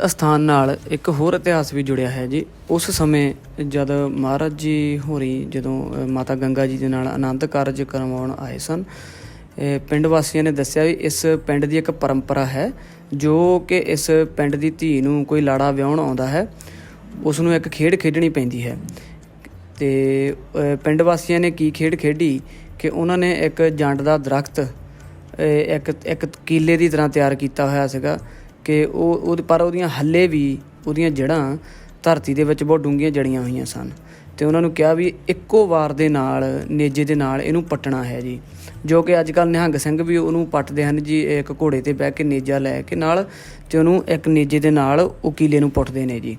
ਅਸਥਾਨ ਨਾਲ ਇੱਕ ਹੋਰ ਇਤਿਹਾਸ ਵੀ ਜੁੜਿਆ ਹੈ ਜੀ। ਉਸ ਸਮੇਂ ਜਦ ਮਹਾਰਾਜ ਜੀ ਹੋਰੀ ਜਦੋਂ ਮਾਤਾ ਗੰਗਾ ਜੀ ਦੇ ਨਾਲ ਆਨੰਦ ਕਾਰਜ ਕਰਵਾਉਣ ਆਏ ਸਨ, ਪਿੰਡ ਵਾਸੀਆਂ ਨੇ ਦੱਸਿਆ ਵੀ ਇਸ ਪਿੰਡ ਦੀ ਇੱਕ ਪਰੰਪਰਾ ਹੈ ਜੋ ਕਿ ਇਸ ਪਿੰਡ ਦੀ ਧੀ ਨੂੰ ਕੋਈ ਲਾੜਾ ਵਿਆਹੁਣ ਆਉਂਦਾ ਹੈ, ਉਸ ਨੂੰ ਇੱਕ ਖੇਡ ਖੇਡਣੀ ਪੈਂਦੀ ਹੈ। ਅਤੇ ਪਿੰਡ ਵਾਸੀਆਂ ਨੇ ਕੀ ਖੇਡ ਖੇਡੀ ਕਿ ਉਹਨਾਂ ਨੇ ਇੱਕ ਜੰਡ ਦਾ ਦਰਖਤ ਇੱਕ ਕੀਲੇ ਦੀ ਤਰ੍ਹਾਂ ਤਿਆਰ ਕੀਤਾ ਹੋਇਆ ਸੀਗਾ ਕਿ ਪਰ ਉਹਦੀਆਂ ਹੱਲੇ ਵੀ ਉਹਦੀਆਂ ਜੜ੍ਹਾਂ ਧਰਤੀ ਦੇ ਵਿੱਚ ਬਹੁਤ ਡੂੰਘੀਆਂ ਜੜੀਆਂ ਹੋਈਆਂ ਸਨ। ਅਤੇ ਉਹਨਾਂ ਨੂੰ ਕਿਹਾ ਵੀ ਇੱਕੋ ਵਾਰ ਦੇ ਨਾਲ ਨੇਜੇ ਦੇ ਨਾਲ ਇਹਨੂੰ ਪੱਟਣਾ ਹੈ ਜੀ, ਜੋ ਕਿ ਅੱਜ ਕੱਲ੍ਹ ਨਿਹੰਗ ਸਿੰਘ ਵੀ ਉਹਨੂੰ ਪੱਟਦੇ ਹਨ ਜੀ, ਇੱਕ ਘੋੜੇ 'ਤੇ ਬਹਿ ਕੇ ਨੇਜਾ ਲੈ ਕੇ ਨਾਲ, ਅਤੇ ਉਹਨੂੰ ਇੱਕ ਨੇਜੇ ਦੇ ਨਾਲ ਉਹ ਕੀਲੇ ਨੂੰ ਪੁੱਟਦੇ ਨੇ ਜੀ।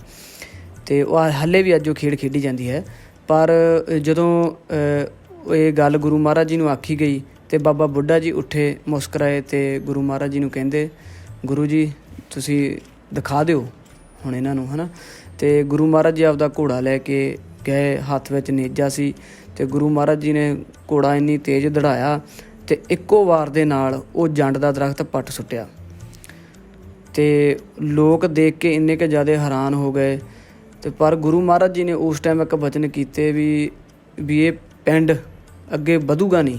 ਅਤੇ ਉਹ ਹਾਲੇ ਵੀ ਅੱਜ ਉਹ ਖੇਡ ਖੇਡੀ ਜਾਂਦੀ ਹੈ। ਪਰ ਜਦੋਂ ਇਹ ਗੱਲ ਗੁਰੂ ਮਹਾਰਾਜ ਜੀ ਨੂੰ ਆਖੀ ਗਈ ਤੇ ਬਾਬਾ ਬੁੱਢਾ ਜੀ ਉੱਠੇ, ਮੁਸਕਰਾਏ ਤੇ ਗੁਰੂ ਮਹਾਰਾਜ ਜੀ ਨੂੰ ਕਹਿੰਦੇ, ਗੁਰੂ ਜੀ ਤੁਸੀਂ ਦਿਖਾ ਦਿਓ ਹੁਣ ਇਹਨਾਂ ਨੂੰ, ਹੈ ਨਾ। ਤੇ ਗੁਰੂ ਮਹਾਰਾਜ ਜੀ ਆਪਦਾ ਘੋੜਾ ਲੈ ਕੇ ਗਏ, ਹੱਥ ਵਿੱਚ ਨੇਜਾ ਸੀ ਤੇ ਗੁਰੂ ਮਹਾਰਾਜ ਜੀ ਨੇ ਘੋੜਾ ਇੰਨੀ ਤੇਜ਼ ਦੜਾਇਆ ਤੇ ਇੱਕੋ ਵਾਰ ਦੇ ਨਾਲ ਉਹ ਜੰਡ ਦਾ ਦਰਖਤ ਪੱਟ ਸੁੱਟਿਆ। ਤੇ ਲੋਕ ਦੇਖ ਕੇ ਇੰਨੇ ਕੁ ਜ਼ਿਆਦਾ ਹੈਰਾਨ ਹੋ ਗਏ। ਤੇ ਪਰ ਗੁਰੂ ਮਹਾਰਾਜ ਜੀ ਨੇ ਉਸ ਟਾਈਮ ਇੱਕ ਬਚਨ ਕੀਤੇ ਵੀ ਇਹ ਪਿੰਡ ਅੱਗੇ ਵਧੂਗਾ ਨਹੀਂ,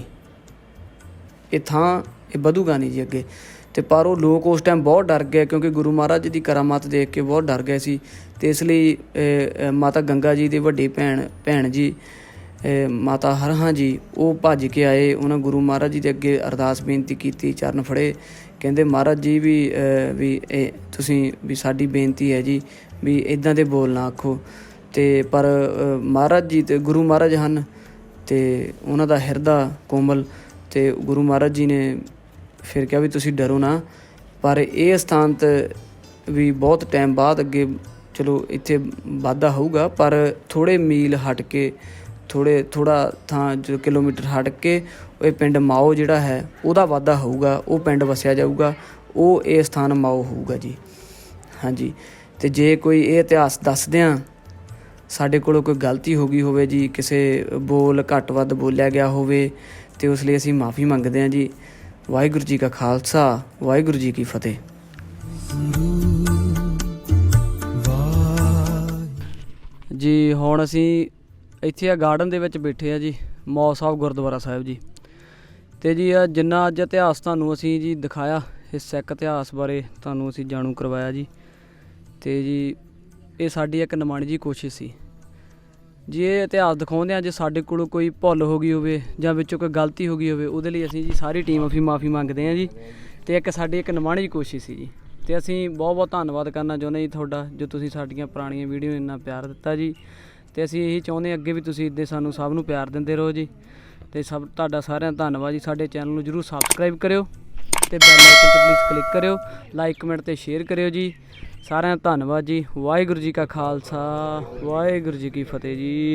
ਇਹ ਥਾਂ ਇਹ ਵਧੂਗਾ ਨਹੀਂ ਜੀ ਅੱਗੇ। ਤੇ ਪਰ ਉਹ ਲੋਕ ਉਸ ਟਾਈਮ ਬਹੁਤ ਡਰ ਗਏ, ਕਿਉਂਕਿ ਗੁਰੂ ਮਹਾਰਾਜ ਜੀ ਦੀ ਕਰਾਮਾਤ ਦੇਖ ਕੇ ਬਹੁਤ ਡਰ ਗਏ ਸੀ। ਤੇ ਇਸ ਲਈ ਮਾਤਾ ਗੰਗਾ ਜੀ ਦੀ ਵੱਡੀ ਭੈਣ ਜੀ ਮਾਤਾ ਹਰਹਾਂ ਜੀ ਉਹ ਭੱਜ ਕੇ ਆਏ, ਉਹਨਾਂ ਗੁਰੂ ਮਹਾਰਾਜ ਜੀ ਦੇ ਅੱਗੇ ਅਰਦਾਸ ਬੇਨਤੀ ਕੀਤੀ, ਚਰਨ ਫੜੇ, ਕਹਿੰਦੇ ਮਹਾਰਾਜ ਜੀ ਵੀ ਇਹ ਤੁਸੀਂ ਵੀ ਸਾਡੀ ਬੇਨਤੀ ਹੈ ਜੀ ਵੀ ਇੱਦਾਂ ਦੇ ਬੋਲ ਨਾ ਆਖੋ। ਤੇ ਪਰ ਮਹਾਰਾਜ ਜੀ ਤੇ ਗੁਰੂ ਮਹਾਰਾਜ ਹਨ ਤੇ ਉਹਨਾਂ ਦਾ ਹਿਰਦਾ ਕੋਮਲ, ਤੇ ਗੁਰੂ ਮਹਾਰਾਜ ਜੀ ਨੇ ਫਿਰ ਕਿਹਾ ਵੀ ਤੁਸੀਂ ਡਰੋ ਨਾ। ਪਰ ਇਹ ਸਥਾਨ 'ਤੇ ਵੀ ਬਹੁਤ ਟਾਈਮ ਬਾਅਦ ਅੱਗੇ ਚਲੋ ਇੱਥੇ ਵਾਧਾ ਹੋਊਗਾ, ਪਰ ਥੋੜ੍ਹੇ ਮੀਲ ਹਟ ਕੇ ਥੋੜ੍ਹਾ ਥਾਂ ਜੋ ਕਿਲੋਮੀਟਰ ਹਟ ਕੇ ਇਹ ਪਿੰਡ ਮਾਓ ਜਿਹੜਾ ਹੈ ਉਹਦਾ ਵਾਧਾ ਹੋਊਗਾ, ਉਹ ਪਿੰਡ ਵਸਿਆ ਜਾਊਗਾ, ਉਹ ਇਹ ਸਥਾਨ ਮਾਓ ਹੋਊਗਾ ਜੀ। ਹਾਂਜੀ। ਤੇ ਜੇ ਕੋਈ ਇਹ ਇਤਿਹਾਸ ਦੱਸਦਿਆਂ ਸਾਡੇ ਕੋਲੋਂ ਕੋਈ ਗਲਤੀ ਹੋ ਗਈ ਹੋਵੇ ਜੀ, ਕਿਸੇ ਬੋਲ ਘੱਟ ਵੱਧ ਬੋਲਿਆ ਗਿਆ ਹੋਵੇ, ਤੇ ਉਸ ਲਈ ਅਸੀਂ ਮਾफ़ੀ ਮੰਗਦੇ ਹਾਂ ਜੀ। ਵਾਹਿਗੁਰੂ ਜੀ ਕਾ ਖਾਲਸਾ, ਵਾਹਿਗੁਰੂ ਜੀ ਕੀ ਫਤਿਹ। ਜੀ ਹੁਣ ਅਸੀਂ ਇੱਥੇ ਆ ਗਾਰਡਨ ਦੇ ਵਿੱਚ ਬੈਠੇ ਆ ਜੀ, ਮੌ ਸਾਹਿਬ ਗੁਰਦੁਆਰਾ ਸਾਹਿਬ ਜੀ। ਤੇ ਜੀ ਆ ਜਿੰਨਾ ਅੱਜ ਇਤਿਹਾਸ ਤੁਹਾਨੂੰ ਅਸੀਂ ਜੀ ਦਿਖਾਇਆ, ਇਸ ਸਿੱਖ ਇਤਿਹਾਸ ਬਾਰੇ ਤੁਹਾਨੂੰ ਅਸੀਂ ਜਾਣੂ ਕਰਵਾਇਆ ਜੀ। ਤੇ ਜੀ ਇਹ ਸਾਡੀ ਇੱਕ ਨਿਮਾਣੀ ਜੀ ਕੋਸ਼ਿਸ਼ ਸੀ ਜੀ, ਇਹ ਇਤਿਹਾਸ ਦਿਖਾਉਂਦੇ ਆ। ਜੇ ਸਾਡੇ ਕੋਲੋਂ ਕੋਈ ਭੁੱਲ ਹੋ ਗਈ ਹੋਵੇ ਜਾਂ ਵਿੱਚੋਂ ਕੋਈ ਗਲਤੀ ਹੋ ਗਈ ਹੋਵੇ, ਉਹਦੇ ਲਈ ਅਸੀਂ ਜੀ ਸਾਰੀ ਟੀਮ ਅਸੀਂ ਮਾफ़ੀ ਮੰਗਦੇ ਹਾਂ ਜੀ। ਤੇ ਇੱਕ ਸਾਡੀ ਇੱਕ ਨਿਮਾਣੀ ਜੀ ਕੋਸ਼ਿਸ਼ ਸੀ ਜੀ। ਤੇ ਅਸੀਂ ਬਹੁਤ ਬਹੁਤ ਧੰਨਵਾਦ ਕਰਨਾ ਚਾਹੁੰਦੇ ਜੀ ਤੁਹਾਡਾ, ਜੋ ਤੁਸੀਂ ਸਾਡੀਆਂ ਪੁਰਾਣੀਆਂ ਵੀਡੀਓ ਨੂੰ ਇੰਨਾ ਪਿਆਰ ਦਿੱਤਾ ਜੀ। ਤੇ ਅਸੀਂ ਇਹੀ ਚਾਹੁੰਦੇ ਅੱਗੇ ਵੀ ਤੁਸੀਂ ਇੱਦਾਂ ਸਾਨੂੰ ਸਭ ਨੂੰ ਪਿਆਰ ਦਿੰਦੇ ਰਹੋ ਜੀ। ਤੇ ਸਭ ਤੁਹਾਡਾ ਸਾਰਿਆਂ ਦਾ ਧੰਨਵਾਦ ਜੀ। ਸਾਡੇ ਚੈਨਲ ਨੂੰ ਜ਼ਰੂਰ ਸਬਸਕ੍ਰਾਈਬ ਕਰਿਓ ਤੇ ਬੈਲ ਆਈਕਨ 'ਤੇ ਪਲੀਜ਼ ਕਲਿੱਕ ਕਰਿਓ, ਲਾਈਕ ਕਮੈਂਟ ਤੇ ਸ਼ੇਅਰ ਕਰਿਓ ਜੀ। ਸਾਰਿਆਂ ਦਾ ਧੰਨਵਾਦ ਜੀ। ਵਾਹਿਗੁਰੂ ਜੀ ਕਾ ਖਾਲਸਾ, ਵਾਹਿਗੁਰੂ ਜੀ ਕੀ ਫਤਿਹ ਜੀ।